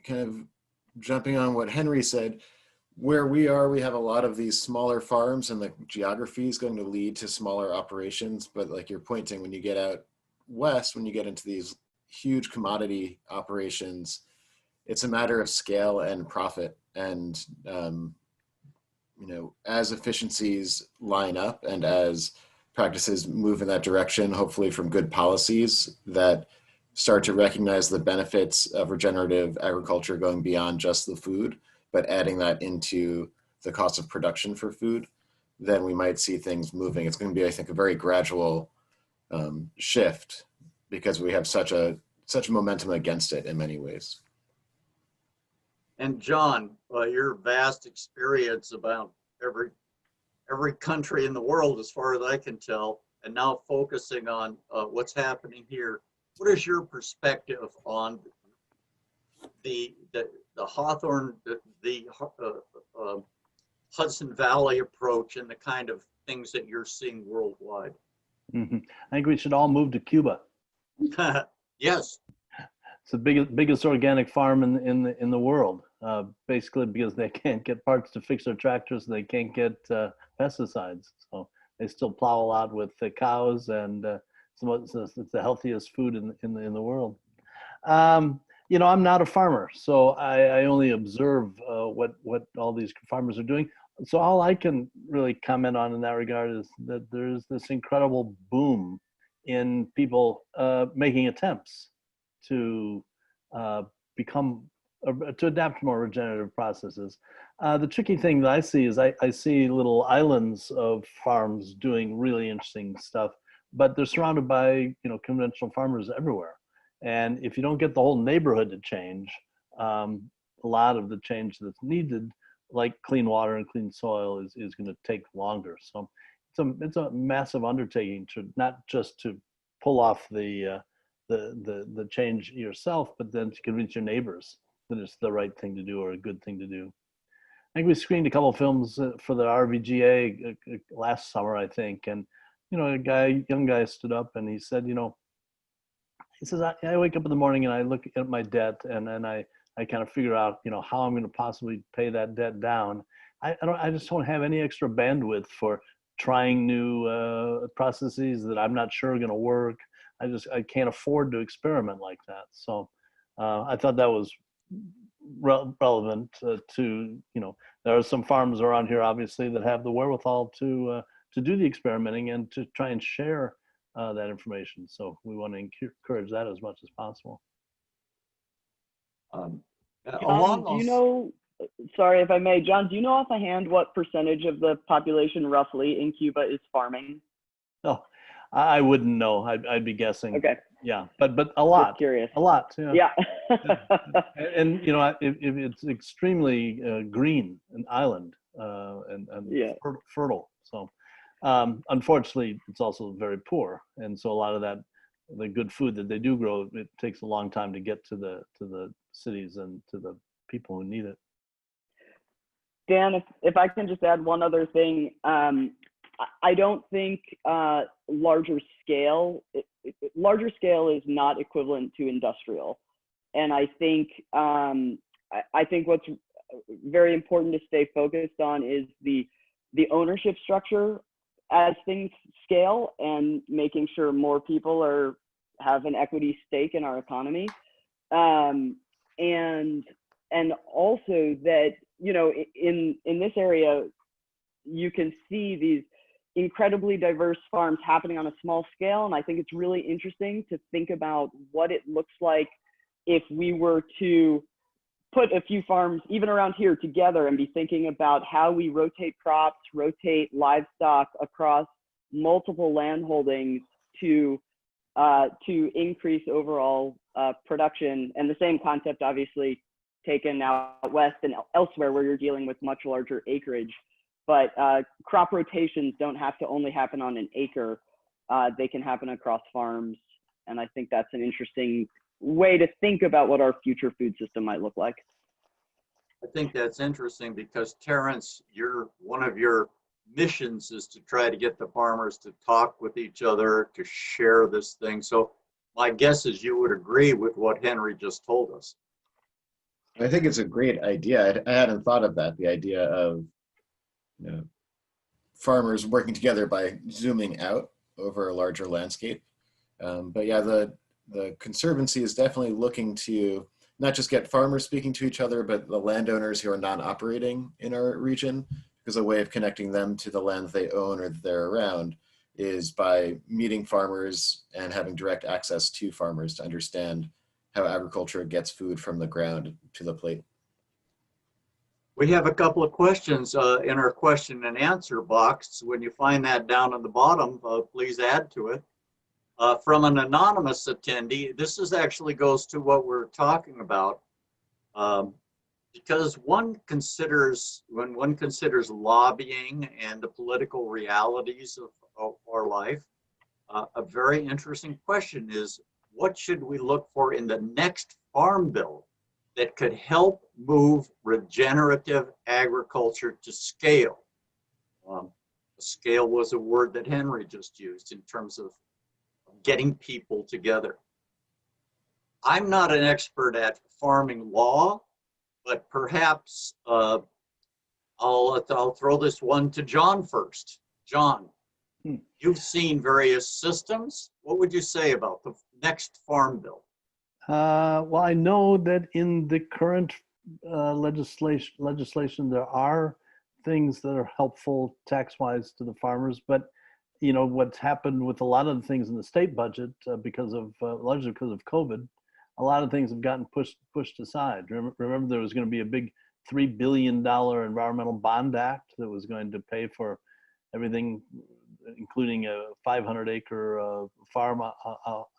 V: kind of jumping on what Henry said, where we are, we have a lot of these smaller farms, and the geography is going to lead to smaller operations. But like you're pointing, when you get out west, when you get into these huge commodity operations, it's a matter of scale and profit. And you know, as efficiencies line up and as practices move in that direction, hopefully from good policies that start to recognize the benefits of regenerative agriculture going beyond just the food, but adding that into the cost of production for food, then we might see things moving. It's going to be, I think, a very gradual shift, because we have such a momentum against it in many ways.
B: And John, your vast experience about every country in the world, as far as I can tell, and now focusing on what's happening here, what is your perspective on the Hawthorne, the Hudson Valley approach and the kind of things that you're seeing worldwide?
G: I think we should all move to Cuba.
B: Yes.
G: It's the biggest organic farm in the world, basically because they can't get parts to fix their tractors, they can't get pesticides. So they still plow a lot with the cows, and it's the healthiest food in the world. You know, I'm not a farmer, so I only observe what all these farmers are doing. So all I can really comment on in that regard is that there's this incredible boom in people making attempts to to adapt to more regenerative processes. The tricky thing that I see is I see little islands of farms doing really interesting stuff, but they're surrounded by conventional farmers everywhere. And if you don't get the whole neighborhood to change, a lot of the change that's needed, like clean water and clean soil, is going to take longer. So it's a massive undertaking to not just to pull off the change yourself, but then to convince your neighbors that it's the right thing to do or a good thing to do. I think we screened a couple of films for the RVGA last summer, I think, and a young guy stood up and he said, he says, I wake up in the morning and I look at my debt, and then I kind of figure out how I'm going to possibly pay that debt down. I just don't have any extra bandwidth for trying new processes that I'm not sure are going to work. I can't afford to experiment like that. So I thought that was relevant to there are some farms around here obviously that have the wherewithal to do the experimenting and to try and share that information. So we want to encourage that as much as possible.
E: John, do you know, sorry if I may, John, do you know offhand what percentage of the population roughly in Cuba is farming?
G: Oh, I wouldn't know. I'd be guessing.
E: Okay.
G: Yeah, but a lot.
E: Just curious.
G: A lot. Yeah.
E: Yeah.
G: And if it's extremely green, an island, and fertile. So unfortunately, it's also very poor, and so a lot of the good food that they do grow, it takes a long time to get to the cities and to the people who need it.
E: Dan, if I can just add one other thing, I don't think larger scale is not equivalent to industrial, and I think what's very important to stay focused on is the ownership structure as things scale, and making sure more people have an equity stake in our economy, and also that in this area you can see these incredibly diverse farms happening on a small scale, and I think it's really interesting to think about what it looks like if we were to put a few farms even around here together and be thinking about how we rotate crops, rotate livestock across multiple land holdings to increase overall production. And the same concept obviously taken out west and elsewhere where you're dealing with much larger acreage. But crop rotations don't have to only happen on an acre. They can happen across farms. And I think that's an interesting way to think about what our future food system might look like.
B: I think that's interesting because, Terrence, one of your missions is to try to get the farmers to talk with each other, to share this thing. So my guess is you would agree with what Henry just told us.
V: I think it's a great idea. I hadn't thought of that, the idea of farmers working together by zooming out over a larger landscape. But yeah, the Conservancy is definitely looking to not just get farmers speaking to each other, but the landowners who are non-operating in our region, because a way of connecting them to the land they own or that they're around is by meeting farmers and having direct access to farmers to understand how agriculture gets food from the ground to the plate.
B: We have a couple of questions in our question and answer box. When you find that down at the bottom, please add to it. From an anonymous attendee, this actually goes to what we're talking about, because when one considers lobbying and the political realities of our life, a very interesting question is, what should we look for in the next farm bill? that could help move regenerative agriculture to scale. Scale was a word that Henry just used in terms of getting people together. I'm not an expert at farming law, but perhaps I'll throw this one to John first. John, you've seen various systems. What would you say about the next farm bill?
G: Well, I know that in the current legislation, there are things that are helpful tax-wise to the farmers, but you know what's happened with a lot of the things in the state budget largely because of COVID, a lot of things have gotten pushed aside. Remember there was going to be a big $3 billion environmental bond act that was going to pay for everything, including a 500-acre farm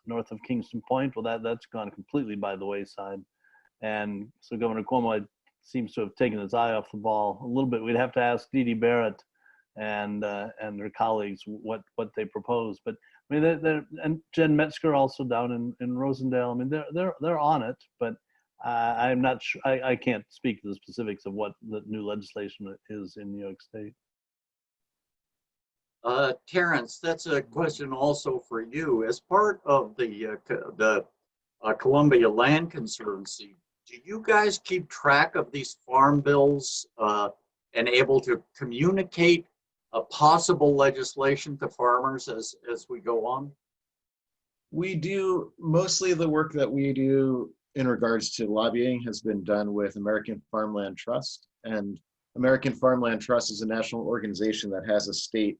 G: north of Kingston Point. Well, that's gone completely by the wayside, and so Governor Cuomo seems to have taken his eye off the ball a little bit. We'd have to ask Dee Dee Barrett and her colleagues what they propose. But I mean, they're and Jen Metzger also down in Rosendale. I mean, they're on it, but I'm not sure. I can't speak to the specifics of what the new legislation is in New York State.
B: Terrence, that's a question also for you. As part of the Columbia Land Conservancy, do you guys keep track of these farm bills and able to communicate a possible legislation to farmers as we go on?
V: We do. Mostly the work that we do in regards to lobbying has been done with American Farmland Trust. And American Farmland Trust is a national organization that has a state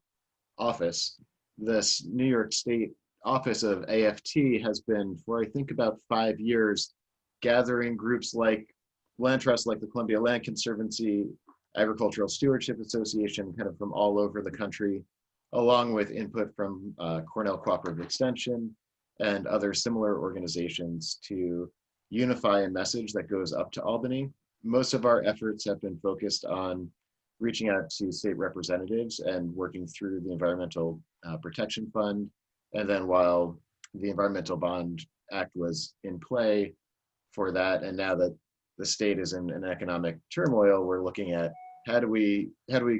V: office. This New York State office of AFT has been, for I think about 5 years, gathering groups like land trusts like the Columbia Land Conservancy, Agricultural Stewardship Association, kind of from all over the country, along with input from Cornell Cooperative Extension and other similar organizations to unify a message that goes up to Albany. Most of our efforts have been focused on reaching out to state representatives and working through the Environmental Protection Fund. And then while the Environmental Bond Act was in play for that, and now that the state is in an economic turmoil, we're looking at how do we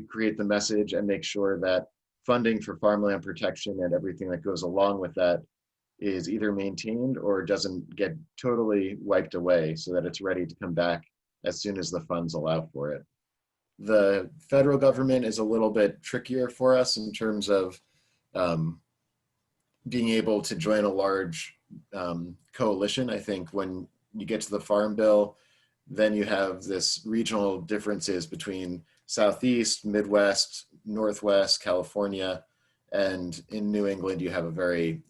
V: create the message and make sure that funding for farmland protection and everything that goes along with that is either maintained or doesn't get totally wiped away, so that it's ready to come back as soon as the funds allow for it. The federal government is a little bit trickier for us in terms of being able to join a large coalition. I think when you get to the Farm Bill, then you have this regional differences between Southeast, Midwest, Northwest, California, and in New England, you have a very,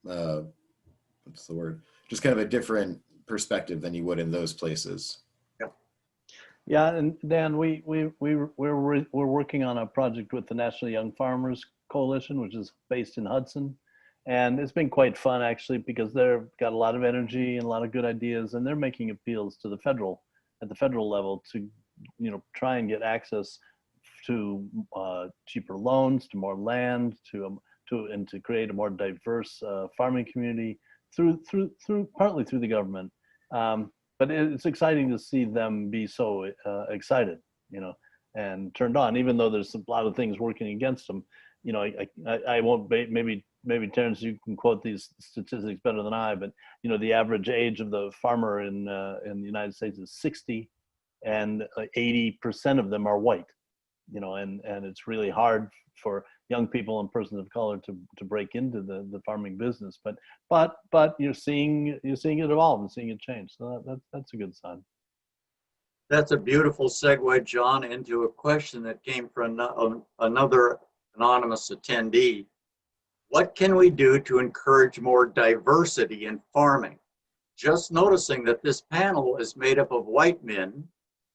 V: what's the word? Just kind of a different perspective than you would in those places.
G: Yeah, and Dan, we're working on a project with the National Young Farmers Coalition, which is based in Hudson. And it's been quite fun, actually, because they've got a lot of energy and a lot of good ideas, and they're making appeals to the at the federal level to, try and get access to cheaper loans, to more land, and to create a more diverse farming community partly through the government. But it's exciting to see them be so excited, and turned on, even though there's a lot of things working against them. I won't, maybe Terrence, you can quote these statistics better than I, but the average age of the farmer in the United States is 60, and 80% of them are white. And it's really hard for young people and persons of color to break into the farming business. But you're seeing it evolve and seeing it change. So that's a good sign.
B: That's a beautiful segue, John, into a question that came from another anonymous attendee. What can we do to encourage more diversity in farming? Just noticing that this panel is made up of white men,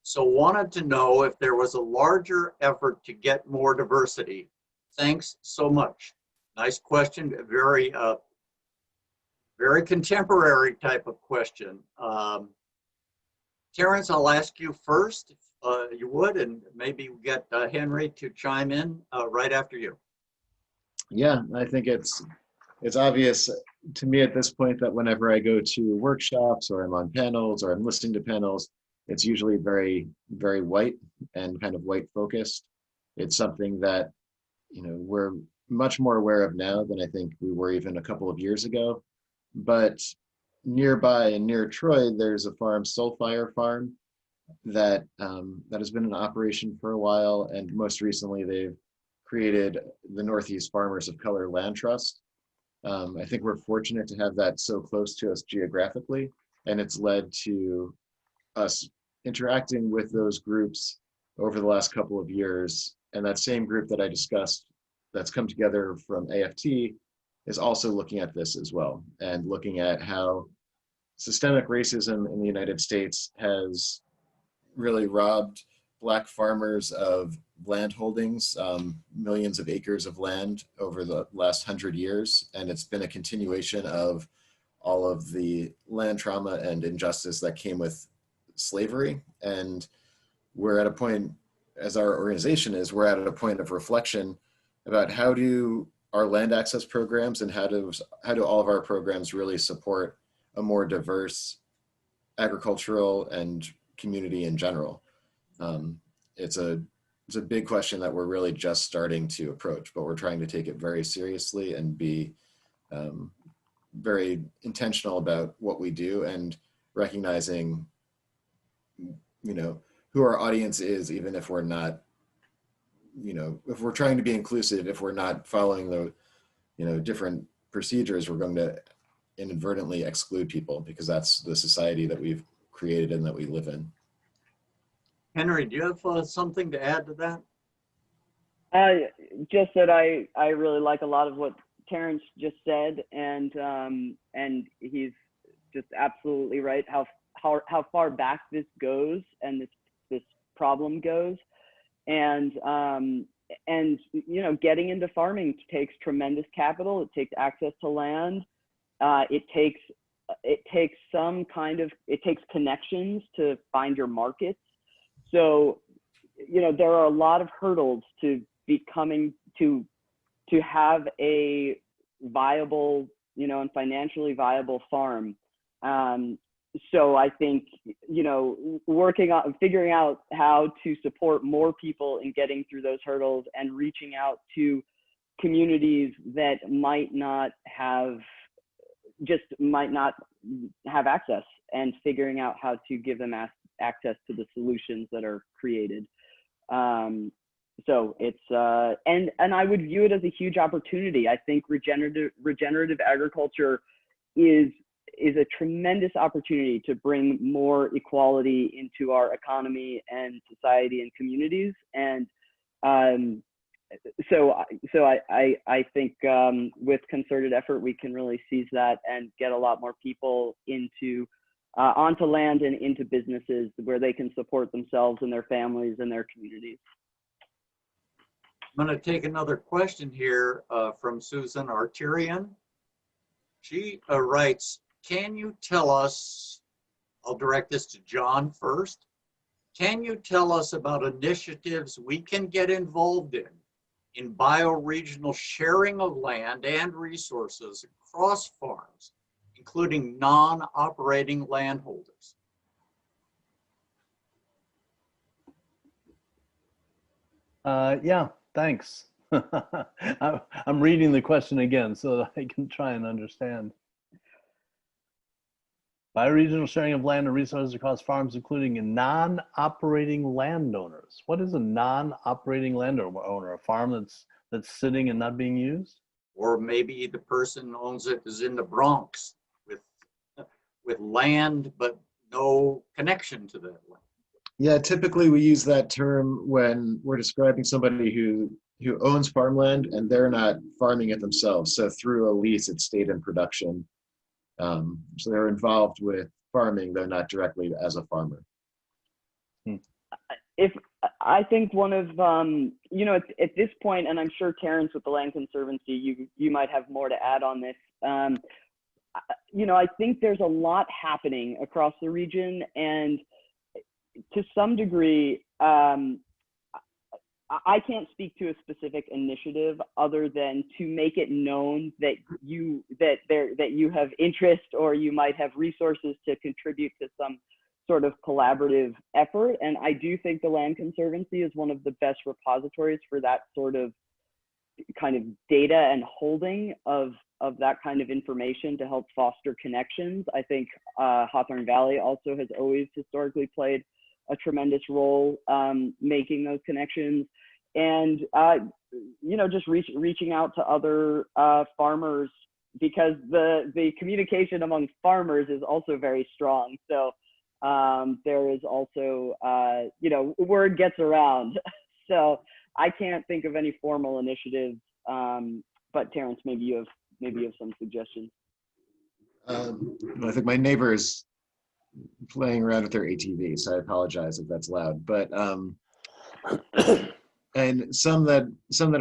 B: so wanted to know if there was a larger effort to get more diversity. Thanks so much. Nice question, very contemporary type of question. Terrence, I'll ask you first, if you would, and maybe we'll get Henry to chime in right after you.
V: Yeah, I think it's obvious to me at this point that whenever I go to workshops or I'm on panels or I'm listening to panels, it's usually very, very white and kind of white focused. It's something that, we're much more aware of now than I think we were even a couple of years ago. But nearby and near Troy, there's a farm, Soulfire Farm, that has been in operation for a while, and most recently they've created the Northeast Farmers of Color Land Trust. I think we're fortunate to have that so close to us geographically, and it's led to us interacting with those groups over the last couple of years. And that same group that I discussed that's come together from AFT is also looking at this as well, and looking at how systemic racism in the United States has really robbed Black farmers of land holdings, millions of acres of land over the last 100 years. And it's been a continuation of all of the land trauma and injustice that came with slavery. And we're at a point, as our organization is, we're at a point of reflection about how do our land access programs and how do all of our programs really support a more diverse agricultural and community in general. It's a big question that we're really just starting to approach, but we're trying to take it very seriously and be very intentional about what we do, and recognizing, who our audience is, even if we're not, if we're trying to be inclusive, if we're not following the, different procedures, we're going to inadvertently exclude people, because that's the society that we've created and that we live in.
B: Henry, do you have something to add to that?
E: Just that I really like a lot of what Terrence just said, and he's just absolutely right how far back this goes and this problem goes, and getting into farming takes tremendous capital. It takes access to land. It takes connections to find your markets. So, there are a lot of hurdles to becoming to have a viable, and financially viable farm. So I think, working on figuring out how to support more people in getting through those hurdles and reaching out to communities that might not have access, and figuring out how to give them access to the solutions that are created. So it's and I would view it as a huge opportunity. I think regenerative agriculture is a tremendous opportunity to bring more equality into our economy and society and communities. And so I think with concerted effort, we can really seize that and get a lot more people onto land and into businesses where they can support themselves and their families and their communities.
B: I'm going to take another question here from Susan Arterian. She writes, can you tell us, I'll direct this to John first, can you tell us about initiatives we can get involved in bioregional sharing of land and resources across farms, including non-operating landholders?
G: Yeah, thanks. I'm reading the question again so that I can try and understand. Bioregional sharing of land and resources across farms, including non-operating landowners. What is a non-operating landowner? A farm that's sitting and not being used?
B: Or maybe the person who owns it is in the Bronx with land but no connection to that land.
V: Yeah, typically we use that term when we're describing somebody who owns farmland and they're not farming it themselves. So through a lease, it stayed in production. So they're involved with farming, though not directly as a farmer.
E: If I think one of at this point, and I'm sure Terrence with the Land Conservancy, you might have more to add on this. I think there's a lot happening across the region, and to some degree, I can't speak to a specific initiative other than to make it known that you have interest, or you might have resources to contribute to some sort of collaborative effort. And I do think the Land Conservancy is one of the best repositories for that sort of kind of data and holding of that kind of information to help foster connections. I think Hawthorne Valley also has always historically played a tremendous role making those connections, and just reaching out to other farmers, because the communication among farmers is also very strong. So there is also word gets around. So I can't think of any formal initiatives, but Terrence, maybe you have some suggestions.
V: I think my neighbor is playing around with their ATV, so I apologize if that's loud. But and some that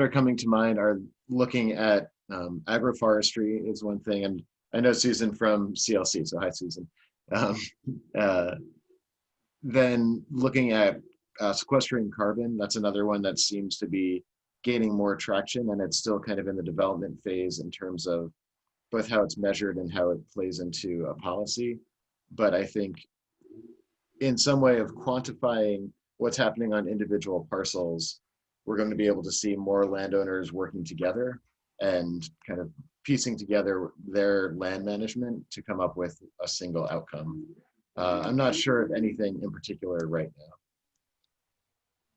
V: are coming to mind are looking at agroforestry is one thing, and I know Susan from CLC, so hi Susan. Then looking at sequestering carbon, that's another one that seems to be gaining more traction, and it's still kind of in the development phase in terms of both how it's measured and how it plays into a policy. But I think in some way of quantifying what's happening on individual parcels, we're going to be able to see more landowners working together and kind of piecing together their land management to come up with a single outcome. I'm not sure of anything in particular right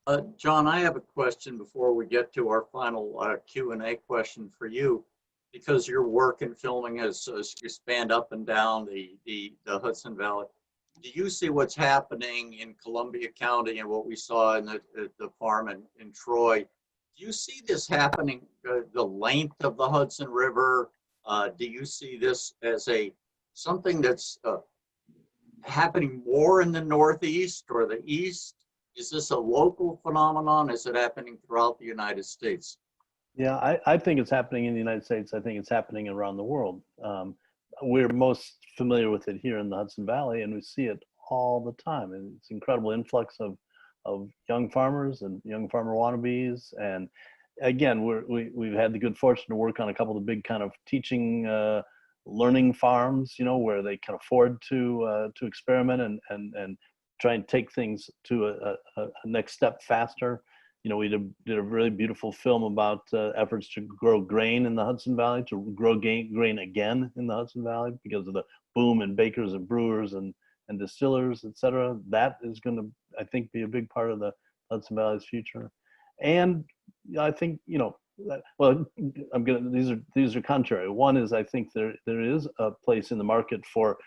V: now.
B: John, I have a question before we get to our final Q&A question for you, because your work in filming has spanned up and down the Hudson Valley. Do you see what's happening in Columbia County and what we saw in the farm in Troy? Do you see this happening, the length of the Hudson River? Do you see this as something that's happening more in the Northeast or the East? Is this a local phenomenon? Is it happening throughout the United States?
G: Yeah, I think it's happening in the United States. I think it's happening around the world. We're most familiar with it here in the Hudson Valley, and we see it all the time. And it's incredible influx of young farmers and young farmer wannabes. And again, we've had the good fortune to work on a couple of the big kind of teaching, learning farms, where they can afford to experiment and try and take things to a next step faster. We did a really beautiful film about efforts to grow grain in the Hudson Valley, to grow grain again in the Hudson Valley because of the boom in bakers and brewers and distillers, et cetera. That is going to, I think, be a big part of the Hudson Valley's future. And I think, these are contrary. One is, I think there is a place in the market for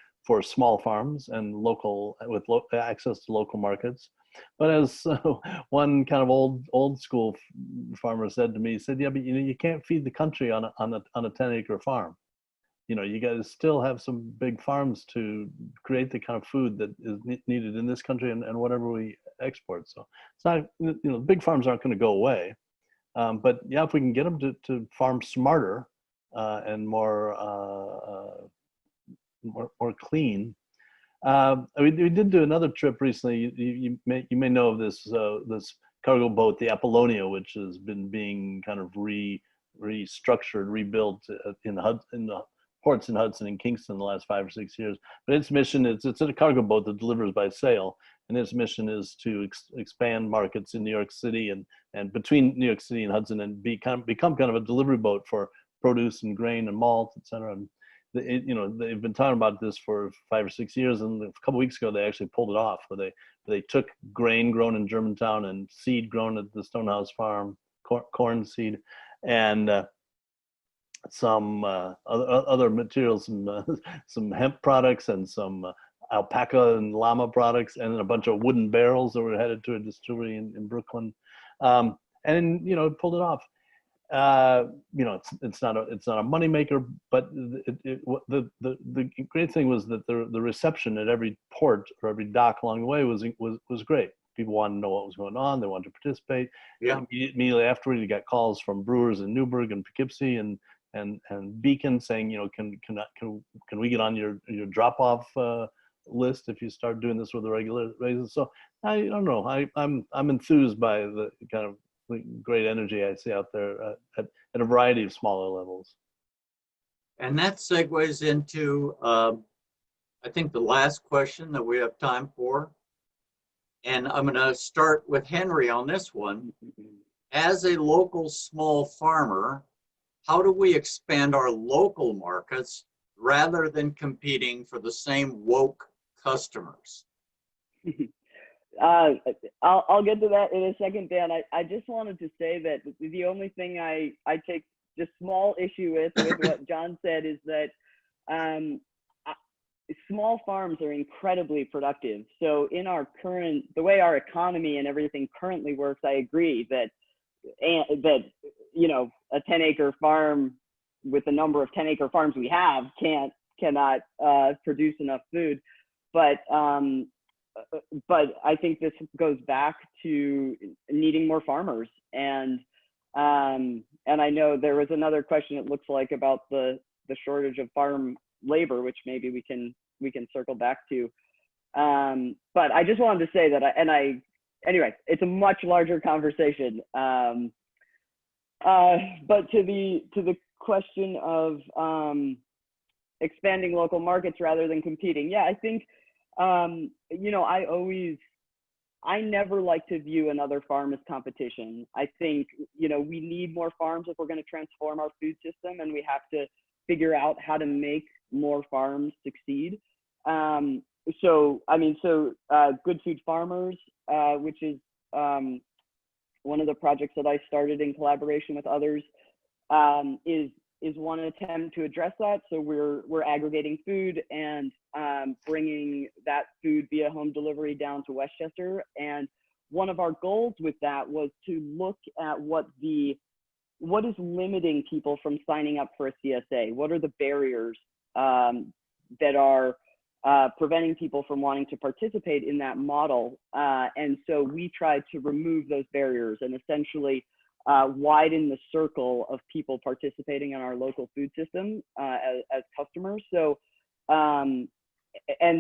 G: small farms and with access to local markets. But as one kind of old school farmer said to me, he said, "Yeah, but you can't feed the country on a 10-acre farm. You got to still have some big farms to create the kind of food that is needed in this country and whatever we export." So it's not, big farms aren't going to go away. But yeah, if we can get them to farm smarter and more clean. We did do another trip recently. You may know of this cargo boat, the Apollonia, which has been being kind of restructured, rebuilt in the ports in Hudson and Kingston the last 5 or 6 years. But its mission is, it's a cargo boat that delivers by sail, and its mission is to expand markets in New York City and between New York City and Hudson, and become kind of a delivery boat for produce and grain and malt, et cetera. And they've been talking about this for 5 or 6 years, and a couple of weeks ago they actually pulled it off, where they took grain grown in Germantown and seed grown at the Stonehouse Farm, corn seed, and some other materials, some hemp products and some alpaca and llama products, and a bunch of wooden barrels that were headed to a distillery in Brooklyn, and pulled it off. It's not a moneymaker, but the great thing was that the reception at every port or every dock along the way was great. People wanted to know what was going on. They wanted to participate.
B: Yeah.
G: Immediately afterward, you got calls from brewers in Newburgh and Poughkeepsie and Beacon saying, can we get on your drop-off list if you start doing this with a regular basis? So I don't know. I'm enthused by the kind of great energy I see out there at a variety of smaller levels.
B: And that segues into, I think, the last question that we have time for. And I'm going to start with Henry on this one. As a local small farmer, how do we expand our local markets rather than competing for the same woke customers?
E: I'll get to that in a second, Dan. I just wanted to say that the only thing I take just small issue with what John said is that small farms are incredibly productive. So in our current, the way our economy and everything currently works, I agree that you know, a 10-acre farm with the number of 10-acre farms we have cannot produce enough food. But I think this goes back to needing more farmers. And I know there was another question, it looks like, about the shortage of farm labor, which maybe we can circle back to. But I just wanted to say that anyway, it's a much larger conversation. But to the question of expanding local markets rather than competing, yeah, I think you know, I never like to view another farm as competition. I think, you know, we need more farms if we're going to transform our food system, and we have to figure out how to make more farms succeed. So Good Food Farmers, which is one of the projects that I started in collaboration with others, is one attempt to address that. So we're aggregating food and bringing that food via home delivery down to Westchester. And one of our goals with that was to look at what is limiting people from signing up for a CSA. What are the barriers that are preventing people from wanting to participate in that model? And so we tried to remove those barriers and essentially widen the circle of people participating in our local food system as customers. So, and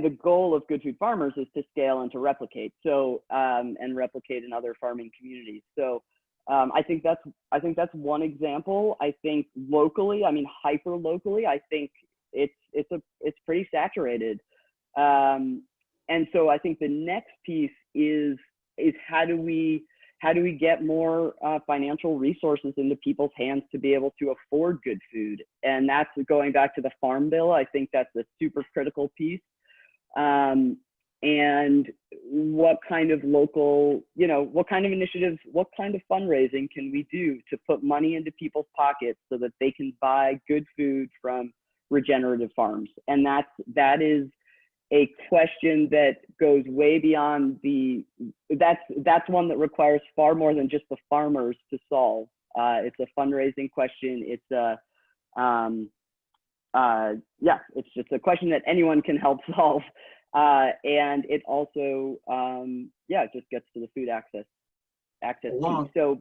E: the goal of Good Food Farmers is to scale and to replicate. So, and replicate in other farming communities. So, I think that's one example. I think locally, I mean hyper locally, I think it's pretty saturated. And so I think the next piece is how do we get more financial resources into people's hands to be able to afford good food? And that's going back to the Farm Bill. I think that's a super critical piece. And what kind of local, you know, what kind of initiatives, what kind of fundraising can we do to put money into people's pockets so that they can buy good food from regenerative farms? And that is a question that goes way beyond that's one that requires far more than just the farmers to solve. It's a fundraising question. It's it's just a question that anyone can help solve. And it also, it just gets to the food access piece. So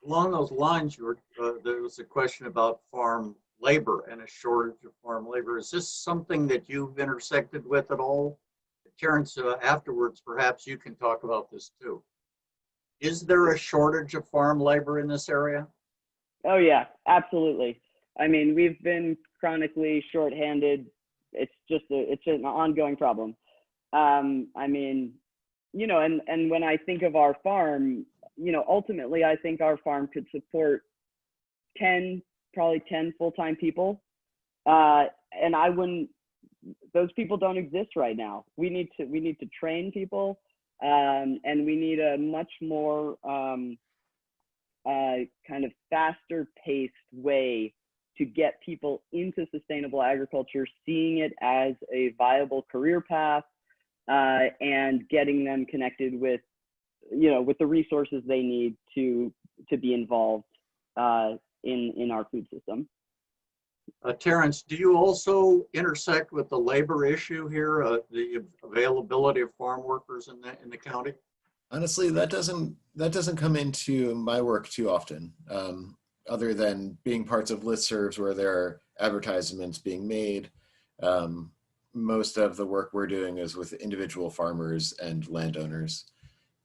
B: Along those lines, there was a question about farm labor and a shortage of farm labor. Is this something that you've intersected with at all? Terrence, afterwards, perhaps you can talk about this too. Is there a shortage of farm labor in this area?
E: Oh yeah, absolutely. I mean, we've been chronically shorthanded. It's an ongoing problem. I mean, you know, and when I think of our farm, you know, ultimately I think our farm could support probably 10 full-time people. And those people don't exist right now. We need to train people, and we need a much more kind of faster paced way to get people into sustainable agriculture, seeing it as a viable career path, and getting them connected with, you know, with the resources they need to be involved in our food system.
B: Terrence, do you also intersect with the labor issue here, the availability of farm workers in the county?
V: Honestly, that doesn't come into my work too often, other than being parts of listservs where there are advertisements being made. Most of the work we're doing is with individual farmers and landowners.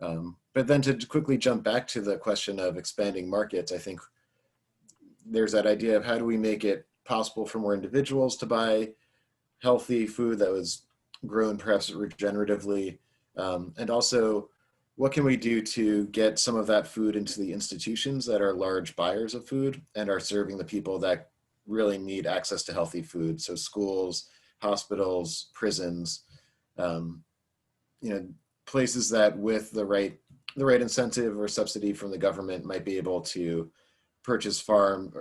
V: But then to quickly jump back to the question of expanding markets, I think there's that idea of how do we make it possible for more individuals to buy healthy food that was grown perhaps regeneratively, and also what can we do to get some of that food into the institutions that are large buyers of food and are serving the people that really need access to healthy food? So schools, hospitals, prisons, places that with the right incentive or subsidy from the government might be able to purchase farm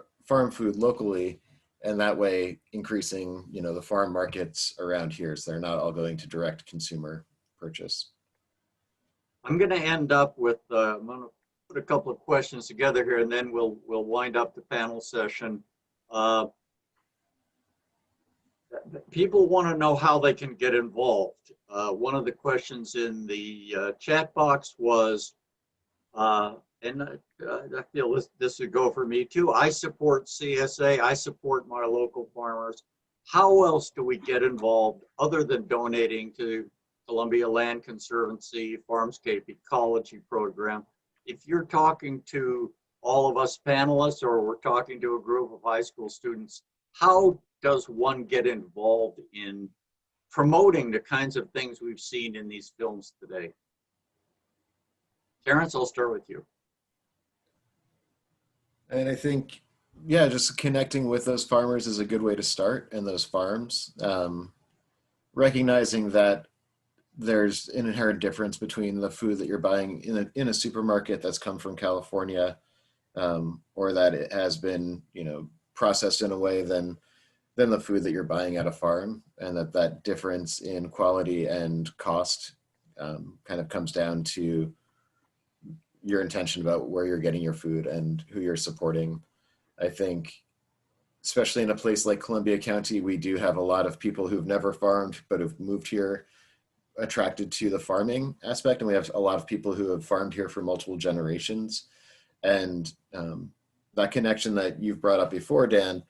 V: food locally, and that way increasing the farm markets around here, so they're not all going to direct consumer purchase.
B: I'm going to end up with I'm going to put a couple of questions together here, and then we'll wind up the panel session. People want to know how they can get involved. One of the questions in the chat box was, and I feel this would go for me too, I support CSA, I support my local farmers. How else do we get involved other than donating to Columbia Land Conservancy, Farmscape Ecology Program? If you're talking to all of us panelists or we're talking to a group of high school students, how does one get involved in promoting the kinds of things we've seen in these films today? Terrence, I'll start with you.
V: And I think, yeah, just connecting with those farmers is a good way to start, and those farms. Recognizing that there's an inherent difference between the food that you're buying in a supermarket that's come from California, or that it has been, processed in a way than the food that you're buying at a farm, and that difference in quality and cost kind of comes down to your intention about where you're getting your food and who you're supporting. I think, especially in a place like Columbia County, we do have a lot of people who've never farmed but have moved here attracted to the farming aspect, and we have a lot of people who have farmed here for multiple generations. And that connection that you've brought up before, Dan,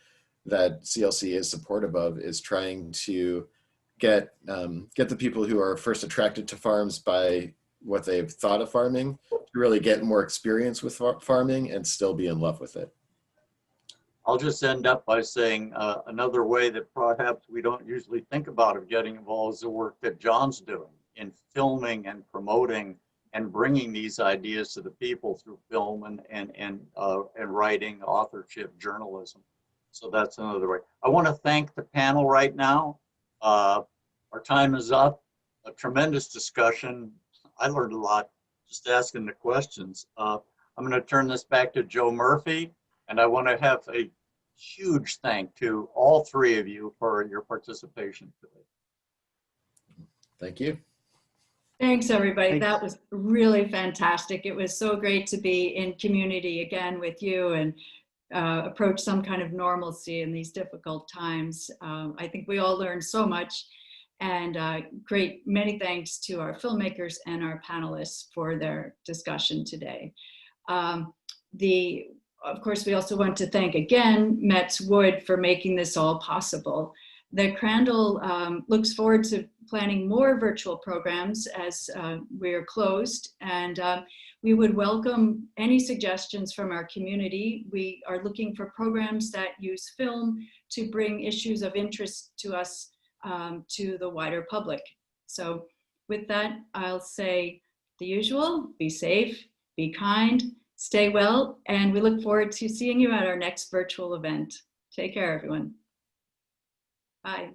V: that CLC is supportive of, is trying to get the people who are first attracted to farms by what they've thought of farming to really get more experience with farming and still be in love with it.
B: I'll just end up by saying another way that perhaps we don't usually think about of getting involved is the work that John's doing in filming and promoting and bringing these ideas to the people through film and writing, authorship, journalism. So that's another way. I want to thank the panel right now. Our time is up. A tremendous discussion. I learned a lot just asking the questions. I'm going to turn this back to Joe Murphy, and I want to have a huge thank to all three of you for your participation today.
V: Thank you.
H: Thanks, everybody.
V: Thanks.
H: That was really fantastic. It was so great to be in community again with you and approach some kind of normalcy in these difficult times. I think we all learned so much, and many thanks to our filmmakers and our panelists for their discussion today. Of course, we also want to thank again Metz Wood for making this all possible. The Crandall looks forward to planning more virtual programs as we're closed, and we would welcome any suggestions from our community. We are looking for programs that use film to bring issues of interest to us to the wider public. So with that, I'll say the usual: be safe, be kind, stay well, and we look forward to seeing you at our next virtual event. Take care, everyone. Bye.